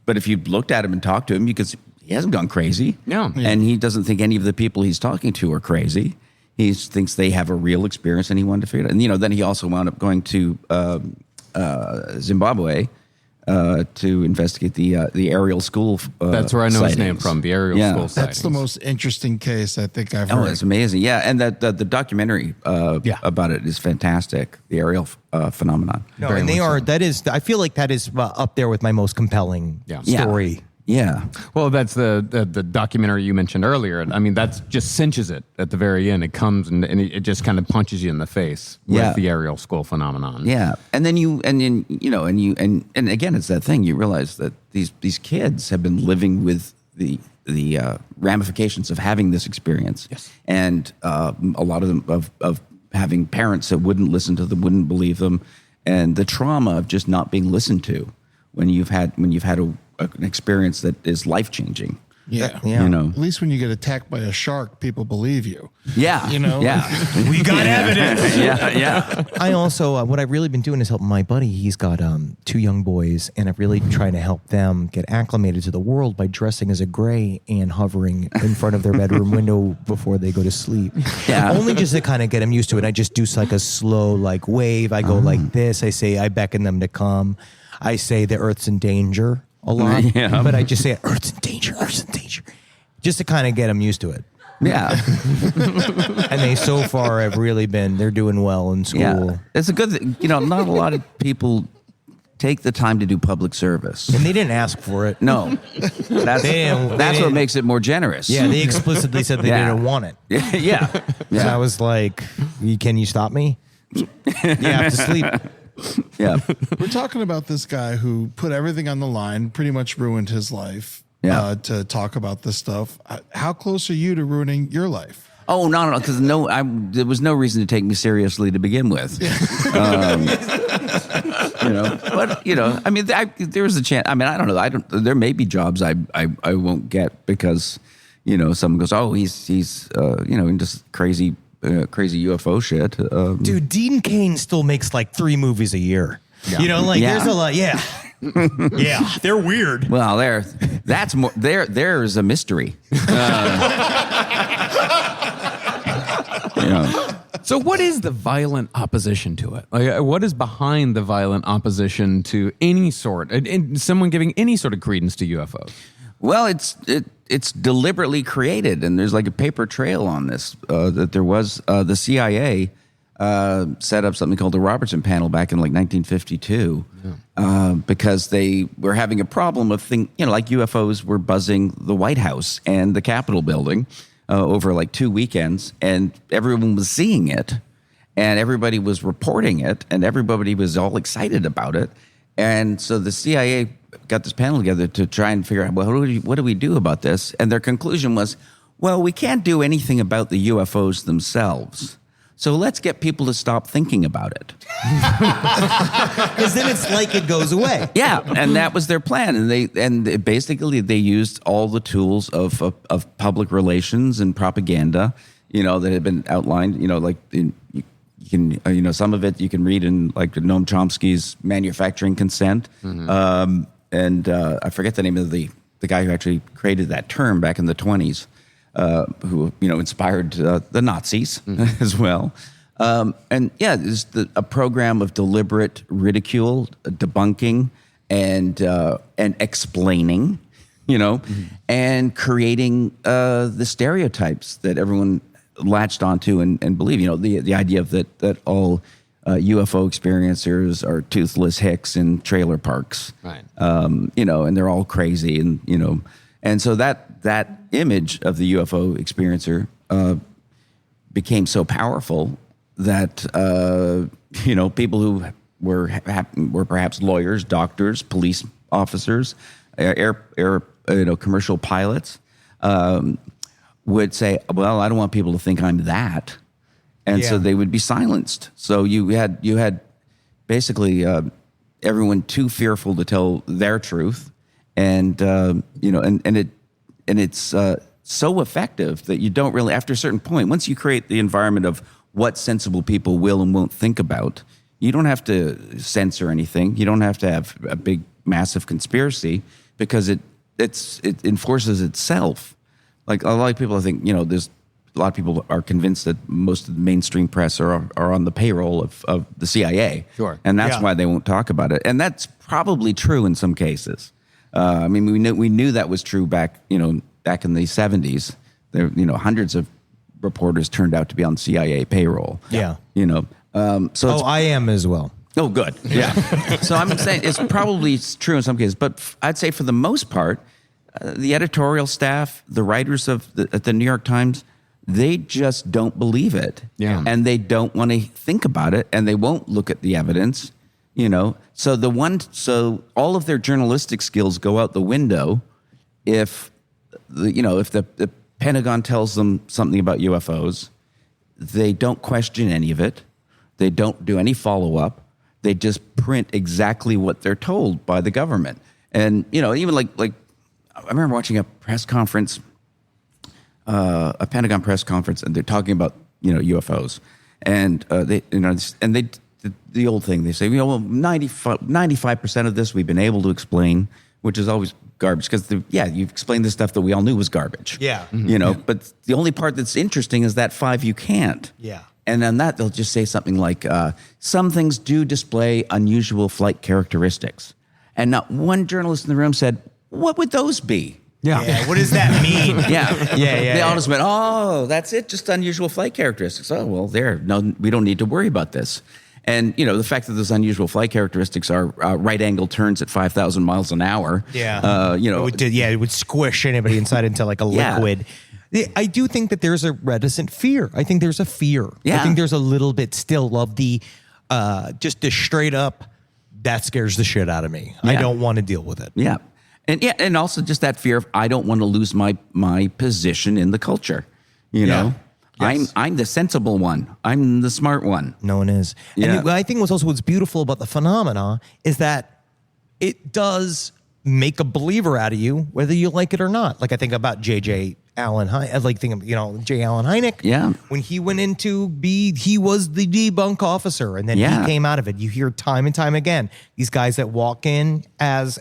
But if you looked at him and talked to him, you could see he hasn't gone crazy. No. And he doesn't think any of the people he's talking to are crazy. He thinks they have a real experience, and he wanted to figure it out. And then he also wound up going to Zimbabwe to investigate the aerial school. That's where I know his name sightings. from, the aerial school sightings. That's the most interesting case I think I've Oh, heard. it's amazing. Yeah, and the documentary about it is fantastic. The aerial phenomenon. No, and they are. That is. I feel like that is up there with my most compelling story. Yeah. Well, that's the documentary you mentioned earlier. I mean, that just cinches it at the very end. It comes and it just kind of punches you in the face with the aerial skull phenomenon. Yeah, and then and again, it's that thing. You realize that these kids have been living with the ramifications of having this experience. Yes, and a lot of them of having parents that wouldn't listen to them, wouldn't believe them, and the trauma of just not being listened to when you've had an experience that is life changing. Yeah. Yeah. At least when you get attacked by a shark, people believe you. Yeah. Yeah. We got evidence. Yeah. I also, what I've really been doing is helping my buddy. He's got 2 young boys, and I've really tried to help them get acclimated to the world by dressing as a gray and hovering in front of their bedroom window before they go to sleep. Yeah. Only just to kind of get them used to it. I just do like a slow wave. I go like this. I beckon them to come. I say the Earth's in danger a lot, but I just say Earth's in danger, just to kind of get them used to it. Yeah. And they so far have really they're doing well in school. Yeah. It's a good thing. Not a lot of people take the time to do public service. And they didn't ask for it. No. That's what makes it more generous. Yeah, they explicitly said they didn't want it. Yeah. So I was like, can you stop me? You have to sleep. Yeah. We're talking about this guy who put everything on the line, pretty much ruined his life to talk about this stuff. How close are you to ruining your life? Oh, no, because there was no reason to take me seriously to begin with. I mean, there was a chance. I mean, I don't know. There may be jobs I won't get because, someone goes, oh, he's into crazy UFO shit. Dude, Dean Cain still makes like 3 movies a year. Yeah. There's a lot. Yeah. Yeah, they're weird. Well, there's a mystery. So what is the violent opposition to it? Like, what is behind the violent opposition to any sort, and someone giving any sort of credence to UFOs? Well, it's deliberately created, and there's like a paper trail on this. That there was the CIA set up something called the Robertson Panel back in like 1952 because they were having a problem of like UFOs were buzzing the White House and the Capitol building over like 2 weekends, and everyone was seeing it, and everybody was reporting it, and everybody was all excited about it, and so the CIA got this panel together to try and figure out, well, what do we do about this? And their conclusion was, well, we can't do anything about the UFOs themselves. So let's get people to stop thinking about it. Because then it's like it goes away. Yeah, and that was their plan, and basically they used all the tools of public relations and propaganda, that had been outlined. Like you can, some of it you can read in like Noam Chomsky's Manufacturing Consent, and I forget the name of the guy who actually created that term back in the 1920s. Who inspired the Nazis as well, and yeah, it's a program of deliberate ridicule, debunking, and explaining, and creating the stereotypes that everyone latched onto and believed. The idea of that all UFO experiencers are toothless hicks in trailer parks, right? And they're all crazy, and so that image of the UFO experiencer became so powerful that people who were perhaps lawyers, doctors, police officers, commercial pilots would say, "Well, I don't want people to think I'm that," and so they would be silenced. So you had basically everyone too fearful to tell their truth, and it's so effective that you don't really, after a certain point, once you create the environment of what sensible people will and won't think about, you don't have to censor anything. You don't have to have a big, massive conspiracy because it enforces itself. Like a lot of people, I think, there's a lot of people are convinced that most of the mainstream press are on the payroll of the CIA. Sure. And that's why they won't talk about it. And that's probably true in some cases. We knew that was true back in the 70s. There, hundreds of reporters turned out to be on CIA payroll. Yeah. So I am as well. Oh, good. Yeah. So I'm saying it's probably true in some cases, but I'd say for the most part, the editorial staff, the writers at the New York Times, they just don't believe it. Yeah. And they don't want to think about it, and they won't look at the evidence. So all of their journalistic skills go out the window if the Pentagon tells them something about UFOs, they don't question any of it. They don't do any follow-up. They just print exactly what they're told by the government. And, even like I remember watching a press conference, a Pentagon press conference, and they're talking about, UFOs. And the old thing, they say, 95% of this we've been able to explain, which is always garbage because you've explained the stuff that we all knew was garbage. Yeah. But the only part that's interesting is that 5 you can't. Yeah. And on that, they'll just say something like, some things do display unusual flight characteristics. And not one journalist in the room said, what would those be? Yeah. What does that mean? Yeah. Yeah. They all just went, oh, that's it, just unusual flight characteristics. Oh, well, no, we don't need to worry about this. And, the fact that those unusual flight characteristics are right-angle turns at 5,000 miles an hour. Yeah. It would squish anybody inside into like a liquid. I do think that there's a reticent fear. I think there's a fear. Yeah. I think there's a little bit still of the just the straight up, that scares the shit out of me. Yeah. I don't want to deal with it. Yeah. And also just that fear of I don't want to lose my position in the culture. Yes. I'm the sensible one. I'm the smart one. No one is. Yeah. And I think what's beautiful about the phenomena is that it does make a believer out of you, whether you like it or not. Like I think about J. Allen Hynek. J. Allen Hynek. Yeah. When he went he was the debunk officer, and then he came out of it. You hear time and time again these guys that walk in as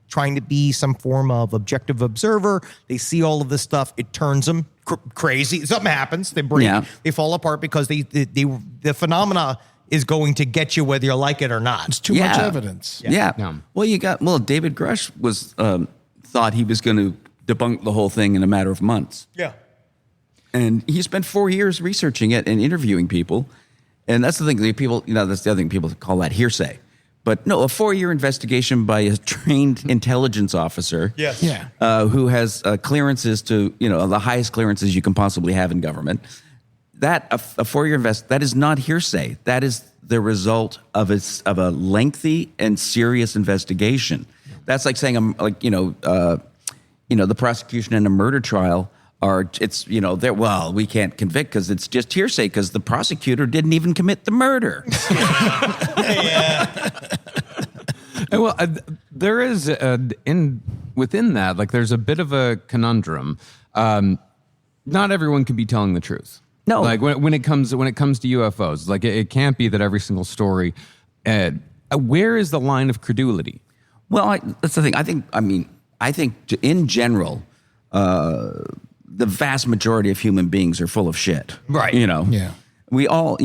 trying to be some form of objective observer. They see all of this stuff. It turns them crazy. Something happens. They break. Yeah. They fall apart because the phenomena is going to get you whether you like it or not. It's too much evidence. Yeah. Well, David Grush was thought he was going to debunk the whole thing in a matter of months. Yeah. And he spent 4 years researching it and interviewing people. And that's the thing. That's the other thing. People call that hearsay. But no, a 4-year investigation by a trained intelligence officer, yes, who has clearances to, the highest clearances you can possibly have in government. That a 4-year that is not hearsay. That is the result of a lengthy and serious investigation. That's like saying, the prosecution in a murder trial are, it's, they're, well, we can't convict because it's just hearsay because the prosecutor didn't even commit the murder. Well, there is within that, like, there's a bit of a conundrum. Not everyone can be telling the truth. No, like when it comes to UFOs, like it can't be that every single story. Where is the line of credulity? Well, that's the thing. I think in general, the vast majority of human beings are full of shit. Right. Yeah. We all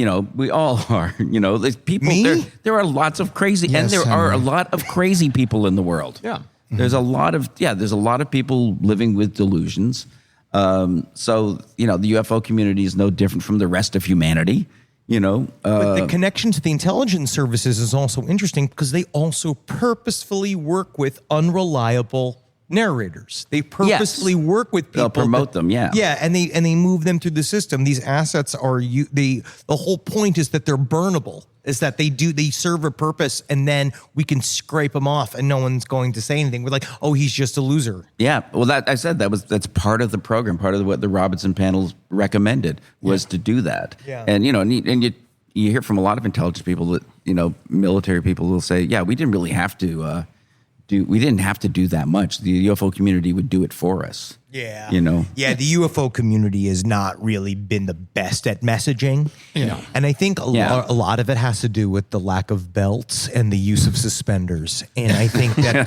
are. There's people. Me? There are lots of crazy, Yes, and there are a Henry. lot of crazy people in the world. Yeah. There's a lot of people living with delusions. So the UFO community is no different from the rest of humanity. But the connection to the intelligence services is also interesting because they also purposefully work with unreliable narrators. They purposefully work with people. They'll promote them, yeah. Yeah, and they move them through the system. These assets are the whole point is that they're burnable. Is that they serve a purpose, and then we can scrape them off, and no one's going to say anything. We're like, oh, he's just a loser. Yeah, well, that's part of the program. Part of what the Robinson panels recommended was to do that. Yeah. And you hear from a lot of intelligence people that military people will say, yeah, we didn't really have to do that much. The UFO community would do it for us. Yeah. Yeah, the UFO community has not really been the best at messaging. Yeah. And I think a lot of it has to do with the lack of belts and the use of suspenders. And I think that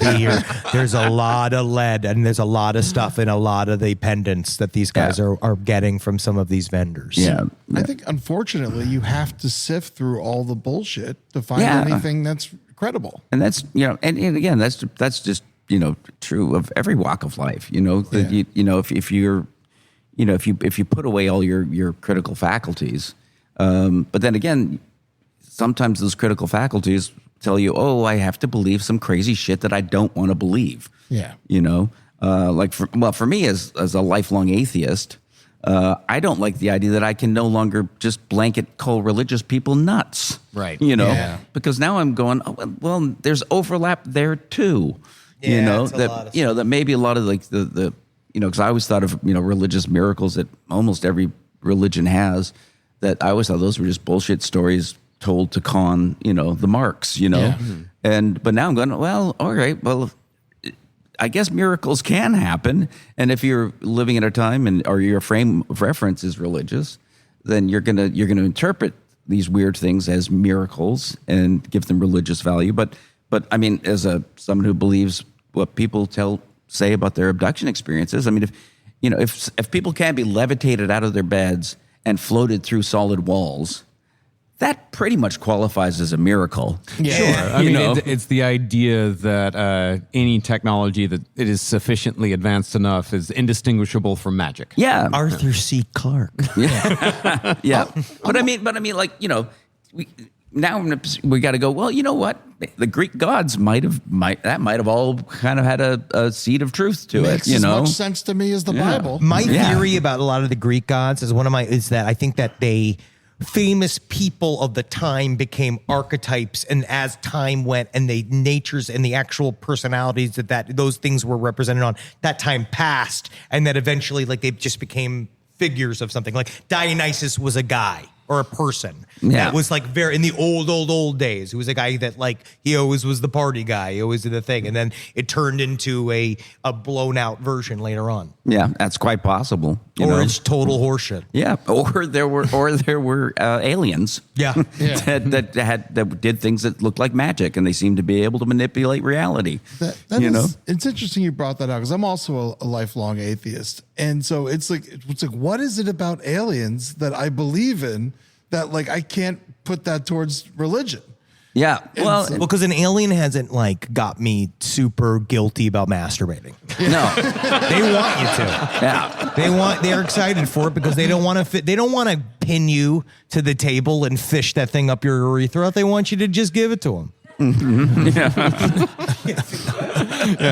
there's a lot of lead and there's a lot of stuff in a lot of the pendants that these guys are getting from some of these vendors. Yeah. I think, unfortunately, you have to sift through all the bullshit to find Yeah. anything that's credible. And that's and again that's just true of every walk of life. If you put away all your critical faculties, but then again, sometimes those critical faculties tell you, oh, I have to believe some crazy shit that I don't want to believe. Yeah. For me as a lifelong atheist, I don't like the idea that I can no longer just blanket call religious people nuts. Right. Yeah. Because now I'm going, oh, well, there's overlap there too. Yeah, it's a lot of that maybe a lot of like the because I always thought of religious miracles that almost every religion has, that I always thought those were just bullshit stories told to con the marks. Yeah. But now I'm going, well, all right, well, I guess miracles can happen, and if you're living at a time or your frame of reference is religious, then you're gonna interpret these weird things as miracles and give them religious value. But I mean, as someone who believes what people say about their abduction experiences, I mean, if people can't be levitated out of their beds and floated through solid walls, that pretty much qualifies as a miracle. Yeah. Sure. I mean, it's the idea that any technology that it is sufficiently advanced enough is indistinguishable from magic. Yeah. Arthur C. Clarke. Yeah. But I mean, like, we got to go, well, you know what? The Greek gods might have all kind of had a seed of truth to Makes it, as much sense to me as the Bible. My theory about a lot of the Greek gods is that I think that famous people of the time became archetypes, and as time went and the natures and the actual personalities that those things were represented on, that time passed, and that eventually like they just became figures of something. Like Dionysus was a guy or a person that was like very in the old days. He was a guy that like he always was the party guy, he always did the thing, and then it turned into a blown out version later on. Yeah, that's quite possible. It's total horseshit. Yeah, or there were aliens. Yeah. that did things that looked like magic, and they seemed to be able to manipulate reality. It's interesting you brought that out because I'm also a lifelong atheist, and so it's like what is it about aliens that I believe in that like I can't put that towards religion? Yeah, well, because an alien hasn't like got me super guilty about masturbating. no, They want you to. yeah, They're excited for it because they don't want to they don't want to pin you to the table and fish that thing up your urethra. They want you to just give it to them. Yeah,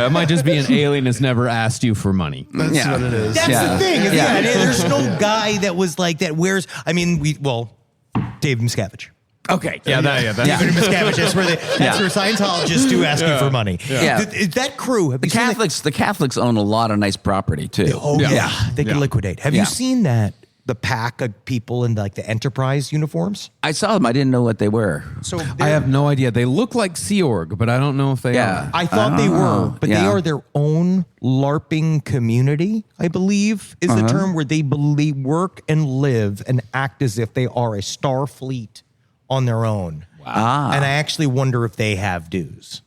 it might just be an alien that's never asked you for money. That's what it is. That's the thing. There's no guy that was like that wears. I mean, Dave Miscavige. Okay. Yeah. That's David and Miscavige, that's where Scientologists do ask you for money. Yeah. That crew, have The you seen Catholics, the Catholics own a lot of nice property too. Oh yeah, they can liquidate. Have Yeah. you seen that? The pack of people in like the Enterprise uniforms. I saw them. I didn't know what they were. So I have no idea. They look like Sea Org, but I don't know if they are. I thought they were, but they are their own LARPing community, I believe, is the term where they believe, work and live and act as if they are a star fleet on their own. Wow. And I actually wonder if they have dues.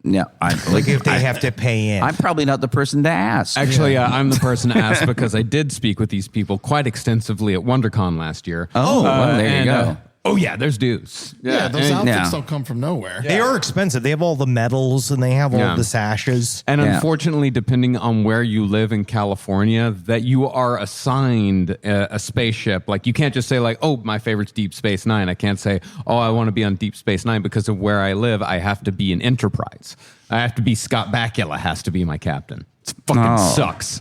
Yeah, Like if they have to pay in. I'm probably not the person to ask. Actually, I'm the person to ask because I did speak with these people quite extensively at WonderCon last year. Oh, well, there you go. Oh yeah, there's dues. Yeah, those outfits Yeah. don't come from nowhere. They are expensive. They have all the medals and they have all Yeah. the sashes. And Yeah. unfortunately, depending on where you live in California, that you are assigned a spaceship. Like you can't just say like, "Oh, my favorite's Deep Space Nine." I can't say, "Oh, I want to be on Deep Space Nine," because of where I live. I have to be an Enterprise. I have to be Scott Bakula has to be my captain. It fucking sucks.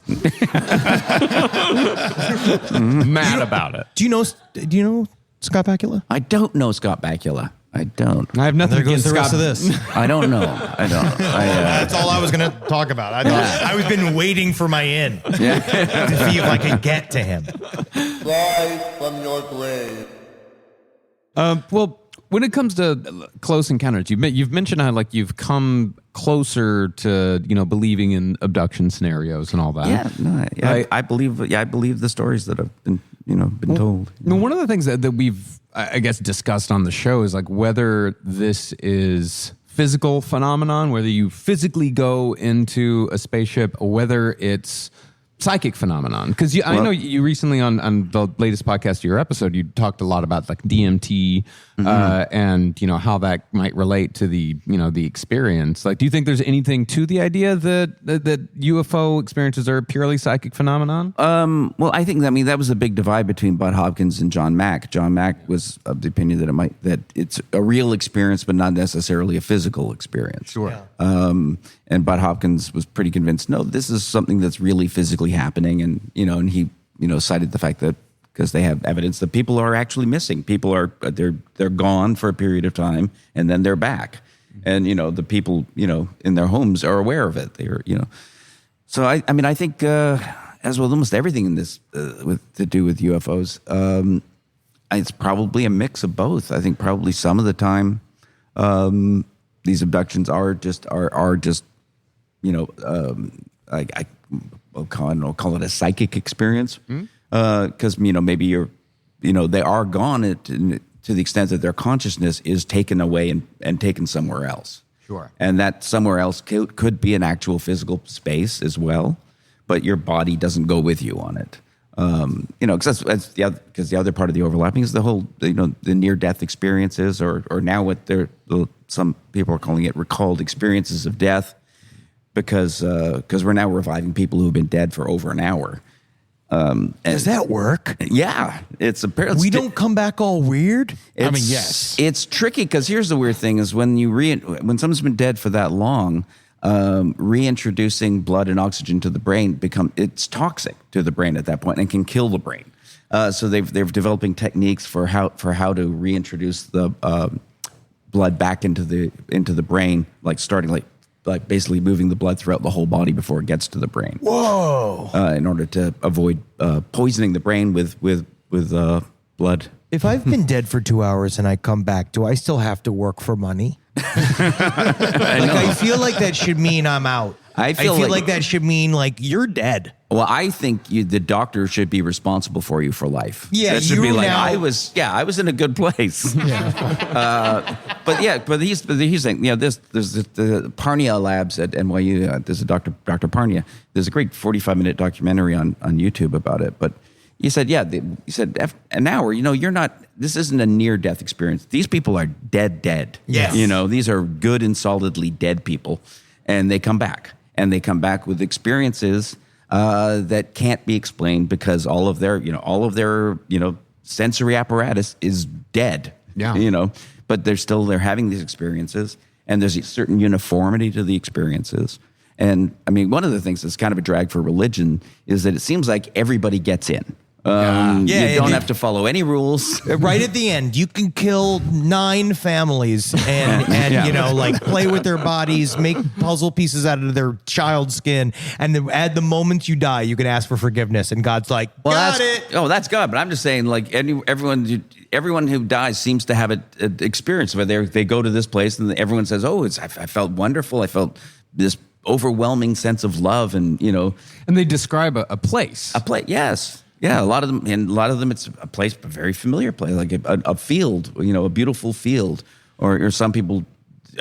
Mad about it. Do you know Scott Bakula? I don't know Scott Bakula. I don't. I have nothing There goes against the rest Scott. of this. I don't know. I don't. That's all I was going to talk about. I've been waiting for my in to see if I could get to him. Rise from your grave. Well, when it comes to close encounters, you've mentioned how like you've come closer to believing in abduction scenarios and all that. I believe. Yeah, I believe the stories that have been told. Now, one of the things that we've, I guess, discussed on the show is like whether this is physical phenomenon, whether you physically go into a spaceship, or whether it's psychic phenomenon. Because I know you recently on the latest podcast of your episode, you talked a lot about like DMT and how that might relate to the the experience. Like, do you think there's anything to the idea that UFO experiences are a purely psychic phenomenon? Well, I think that was a big divide between Bud Hopkins and John Mack. John Mack was of the opinion that it's a real experience, but not necessarily a physical experience. Sure. And Bud Hopkins was pretty convinced, no, this is something that's really physically happening, and he cited the fact that because they have evidence that people are actually missing. People are they're gone for a period of time and then they're back, and the people in their homes are aware of it. They're So I think as with almost everything in this to do with UFOs, it's probably a mix of both. I think probably some of the time these abductions are just I'll call it a psychic experience, because maybe they are gone to the extent that their consciousness is taken away and taken somewhere else. Sure. And that somewhere else could be an actual physical space as well, but your body doesn't go with you on it. Because the other part of the overlapping is the whole the near death experiences, or now what some people are calling it recalled experiences of death. Because we're now reviving people who've been dead for over an hour. Does that work? Yeah, it's apparently We don't come back all weird? Yes. It's tricky because here's the weird thing: is when when someone's been dead for that long, reintroducing blood and oxygen to the brain it's toxic to the brain at that point and can kill the brain. So they're developing techniques for how to reintroduce the blood back into the brain, like starting like basically moving the blood throughout the whole body before it gets to the brain. Whoa. In order to avoid poisoning the brain with blood. If I've been dead for 2 hours and I come back, do I still have to work for money? I feel like that should mean I'm out. I feel like that should mean like you're dead. Well, I think the doctor should be responsible for you for life. Yeah, that should be like now- I was in a good place. But he's saying, there's the Parnia Labs at NYU. There's a Dr. Parnia. There's a great 45-minute documentary on YouTube about it. But he said, an hour. You're not. This isn't a near-death experience. These people are dead. Yes. These are good and solidly dead people, and they come back, with experiences that can't be explained because all of their sensory apparatus is dead. Yeah. But they're having these experiences, and there's a certain uniformity to the experiences. And I mean, one of the things that's kind of a drag for religion is that it seems like everybody gets in. Yeah, You don't yeah. have to follow any rules. Right at the end, you can kill 9 families and you know, like play with their bodies, make puzzle pieces out of their child's skin, and then at the moment you die, you can ask for forgiveness, and God's like, got it. Oh, that's God. But I'm just saying, like everyone who dies seems to have an experience where they go to this place and everyone says, "Oh, I felt wonderful. I felt this overwhelming sense of love," and you know, And they describe a place. yes. Yeah, a lot of them, it's a place, a very familiar place, like a field, you know, a beautiful field, or some people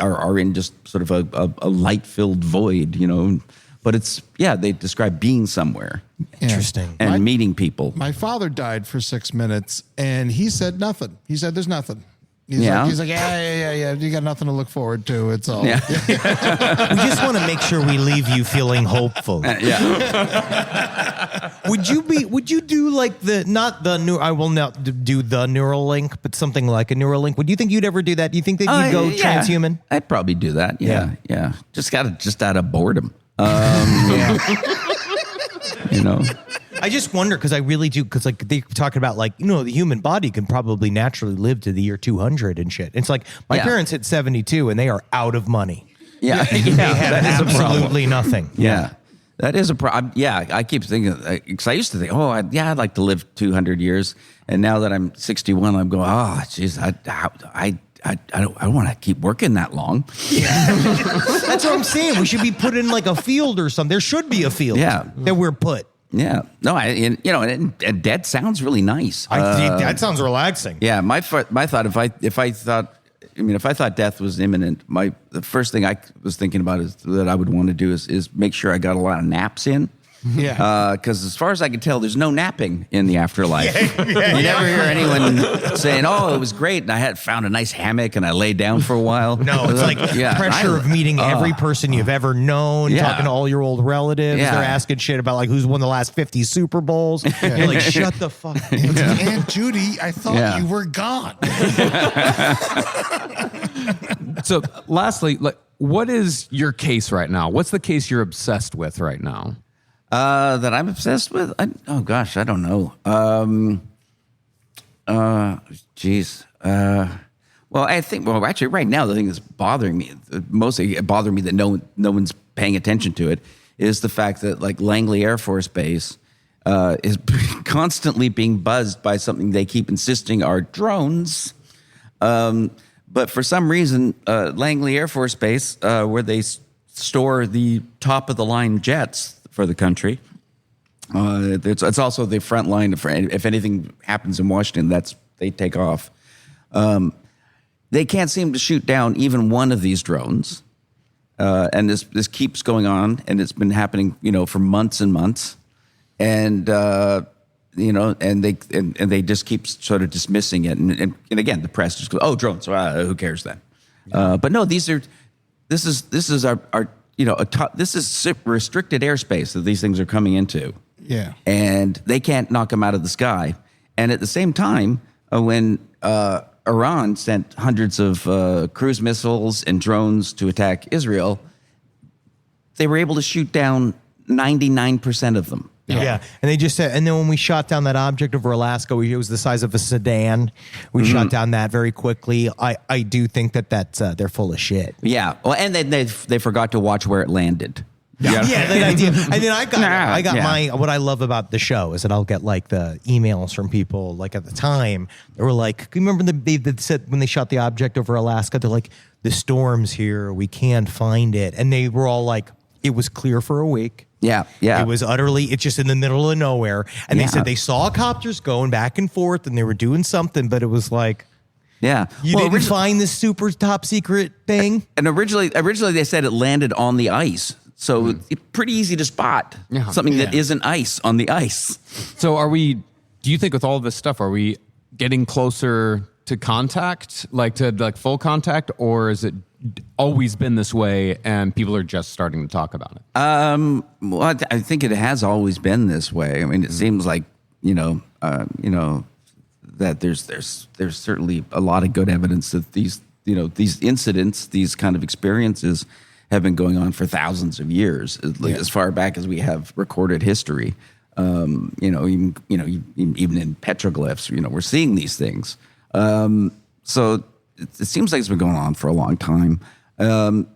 are in just sort of a light-filled void, you know. But they describe being somewhere. Interesting. And meeting people. My father died for 6 minutes, and he said nothing. He said, "There's nothing." He's Yeah. like, yeah. You got nothing to look forward to. It's all. Yeah. We just want to make sure we leave you feeling hopeful. Yeah. Would you do like I will not do the Neuralink, but something like a Neuralink? Would you think you'd ever do that? Do you think that you'd go transhuman? I'd probably do that. Yeah. Just out of boredom. You know. I just wonder because I really do because like they're talking about like the human body can probably naturally live to the year 200 and shit. It's like my parents hit 72 and they are out of money. Yeah. They have absolutely nothing. Yeah. That is a problem. Yeah, I keep thinking, because I used to think, I'd like to live 200 years. And now that I'm 61, I'm going, geez, I don't want to keep working that long. That's what I'm saying. We should be put in like a field or something. There should be a field that we're put. Yeah. No, and dead sounds really nice. That sounds relaxing. Yeah, my thought, if I thought death was imminent, the first thing I was thinking about is that I would want to do is make sure I got a lot of naps in. Yeah. Because as far as I can tell, there's no napping in the afterlife. You never hear anyone saying, "Oh, it was great, and I had found a nice hammock and I laid down for a while." No, it's like pressure of meeting every person you've ever known, talking to all your old relatives. Yeah. They're asking shit about like who's won the last 50 Super Bowls. You're like, shut the fuck up. Aunt Judy, I thought you were gone. So, lastly, like, what is your case right now? What's the case you're obsessed with right now? That I'm obsessed with? I don't know. Actually, right now, the thing that's bothering me, mostly it bothered me that no one's paying attention to it, is the fact that like Langley Air Force Base is constantly being buzzed by something they keep insisting are drones. But for some reason, Langley Air Force Base, where they store the top of the line jets for the country. It's also the front line. If anything happens in Washington, they take off. They can't seem to shoot down even one of these drones, and this keeps going on, and it's been happening, for months and months, and they just keep sort of dismissing it, and again, the press just goes, "Oh, drones, who cares then?" But no, this is our this is restricted airspace that these things are coming into. Yeah. And they can't knock them out of the sky. And at the same time, when Iran sent hundreds of cruise missiles and drones to attack Israel, they were able to shoot down 99% of them. Yeah. And they just said, and then when we shot down that object over Alaska, it was the size of a sedan. We shot down that very quickly. I do think that's they're full of shit. Yeah. Well, and then they forgot to watch where it landed. Yeah, that idea. And then I got what I love about the show is that I'll get like the emails from people like at the time. They were like, you remember they said when they shot the object over Alaska, they're like, the storm's here, we can't find it. And they were all like, it was clear for a week. Yeah. It was it's just in the middle of nowhere. And they said they saw copters going back and forth and they were doing something, but it was like, you didn't find this super top secret thing. And originally they said it landed on the ice. So it's pretty easy to spot something that isn't ice on the ice. So do you think with all of this stuff, are we getting closer to contact, like full contact, or is it always been this way and people are just starting to talk about it? Well, I think it has always been this way. I mean, it seems like, that there's certainly a lot of good evidence that these incidents, these kind of experiences have been going on for thousands of years, as far back as we have recorded history. Even in petroglyphs, we're seeing these things. So it seems like it's been going on for a long time, and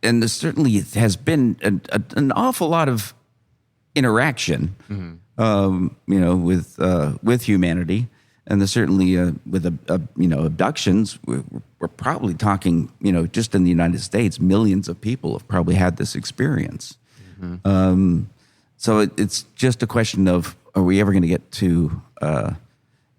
there certainly has been an awful lot of interaction, with humanity, and there's certainly with abductions. We're probably talking, just in the United States, millions of people have probably had this experience. So it's just a question of, are we ever going to get to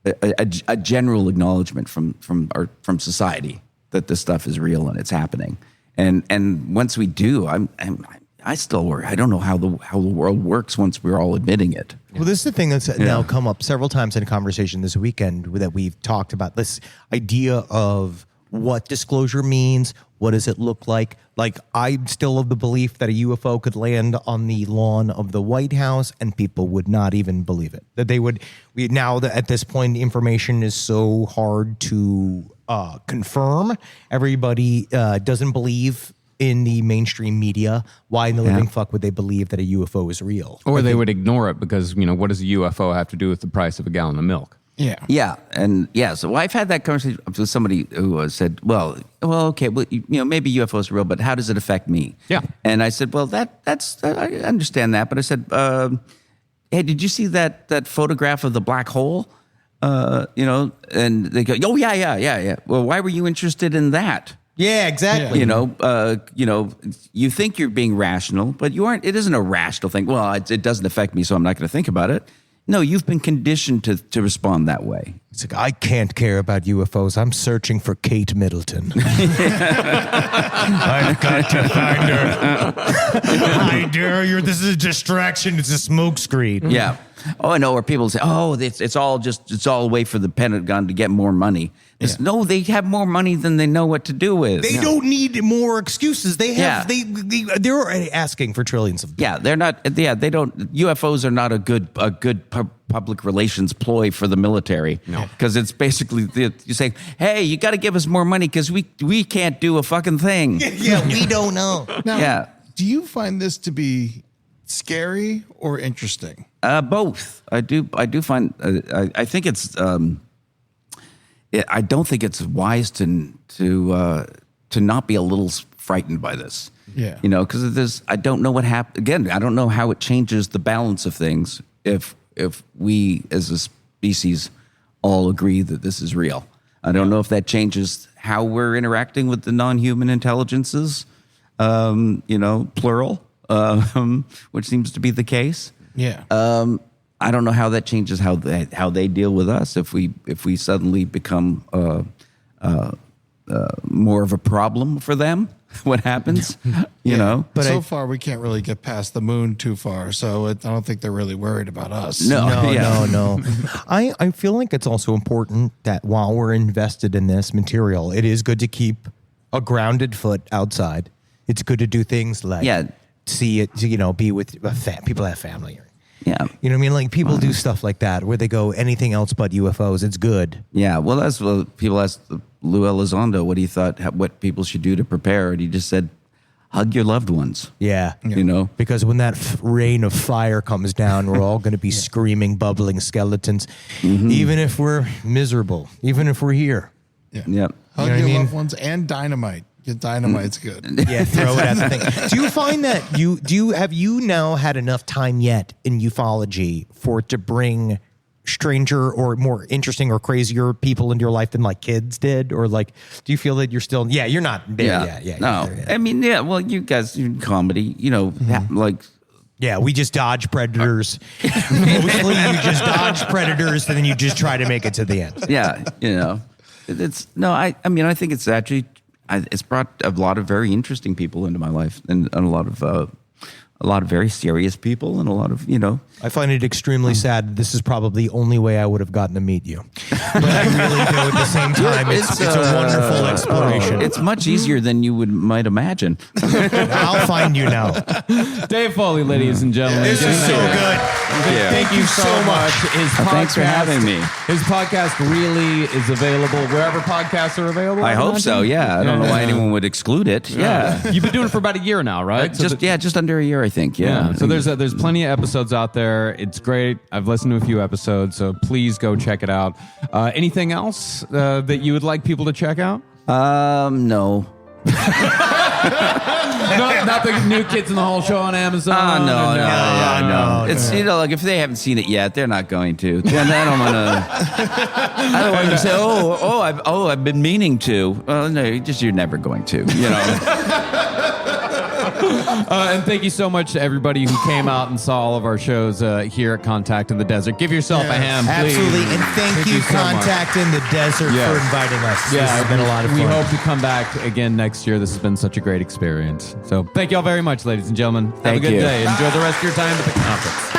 a general acknowledgement from society that this stuff is real and it's happening? And once we do, I still worry. I don't know how the world works once we're all admitting it. Well, this is the thing that's now come up several times in a conversation this weekend that we've talked about, this idea of what disclosure means. What does it look like? Like, I'm still of the belief that a UFO could land on the lawn of the White House and people would not even believe it. That they would, now that at this point, the information is so hard to confirm. Everybody doesn't believe in the mainstream media. Why in the living fuck would they believe that a UFO is real? Or they would ignore it because, what does a UFO have to do with the price of a gallon of milk? Yeah. Yeah. And so I've had that conversation with somebody who said, well, okay, maybe UFOs are real, but how does it affect me? Yeah. And I said, well, that's I understand that. But I said, hey, did you see that photograph of the black hole? And they go, oh, yeah. Well, why were you interested in that? Yeah, exactly. You think you're being rational, but you aren't. It isn't a rational thing. Well, it doesn't affect me, so I'm not going to think about it. No, you've been conditioned to respond that way. It's like, I can't care about UFOs. I'm searching for Kate Middleton. I've got to find her. I dare you. This is a distraction. It's a smokescreen. Yeah. Oh, I know. Or people say, "Oh, it's all a way for the Pentagon to get more money." No, they have more money than they know what to do with. They don't need more excuses. They have. They're already asking for trillions of dollars. Yeah, they're not. Yeah, they don't. UFOs are not a good public relations ploy for the military. No, because it's basically you say, "Hey, you got to give us more money because we can't do a fucking thing." Yeah, we don't know. Now, do you find this to be scary or interesting? Both. I do find. I think it's. I don't think it's wise to not be a little frightened by this. Yeah. Because I don't know what happened. Again, I don't know how it changes the balance of things if we as a species all agree that this is real. I don't know if that changes how we're interacting with the non-human intelligences. Plural, which seems to be the case. Yeah. I don't know how that changes how they deal with us if we suddenly become more of a problem for them. What happens? You know. But so far, we can't really get past the moon too far, so I don't think they're really worried about us. No. I feel like it's also important that while we're invested in this material, it is good to keep a grounded foot outside. It's good to do things like see it, be with people that have family. Yeah. You know what I mean? Like people do stuff like that where they go, anything else but UFOs, it's good. Yeah. Well, that's what people asked Lou Elizondo what he thought, what people should do to prepare. And he just said, hug your loved ones. Yeah. Because when that rain of fire comes down, we're all going to be screaming, bubbling skeletons, even if we're miserable, even if we're here. Yeah. Yep. Hug your loved ones and dynamite. Get dynamite's good. Yeah, throw it at the thing. Do you find that have you now had enough time yet in ufology for it to bring stranger or more interesting or crazier people into your life than like kids did? Or like, do you feel that you're still, you're not there yet. Yeah. No. I mean, well, you guys, in comedy, like. Yeah, we just dodge predators. Mostly you just dodge predators and then you just try to make it to the end. Yeah, I think it's actually, it's brought a lot of very interesting people into my life, and a lot of very serious people, and a lot of I find it extremely sad. This is probably the only way I would have gotten to meet you, but I really do. At the same time, it's a wonderful exploration. It's much easier than you might imagine. I'll find you now. Dave Foley, ladies and gentlemen. This is so good. Thank you so much. His podcast, Thanks for having me. His podcast really is available wherever podcasts are available. I hope so. Yeah, I don't know why anyone would exclude it. Yeah, You've been doing it for about a year now, right? just under a year, I think. Yeah. So there's plenty of episodes out there. It's great. I've listened to a few episodes, so please go check it out. Anything else that you would like people to check out? No. Not the New Kids in the Hall show on Amazon. No. It's like if they haven't seen it yet, they're not going to. Then I don't want to. I don't want to say, I've been meaning to. No, you're never going to. And thank you so much to everybody who came out and saw all of our shows here at Contact in the Desert. Give yourself a hand, please. Absolutely. And thank you, so much. Contact in the Desert, for inviting us. Yeah, This has been a lot of fun. We hope to come back again next year. This has been such a great experience. So thank you all very much, ladies and gentlemen. Have Thank a good you. day. Enjoy the rest of your time at the conference.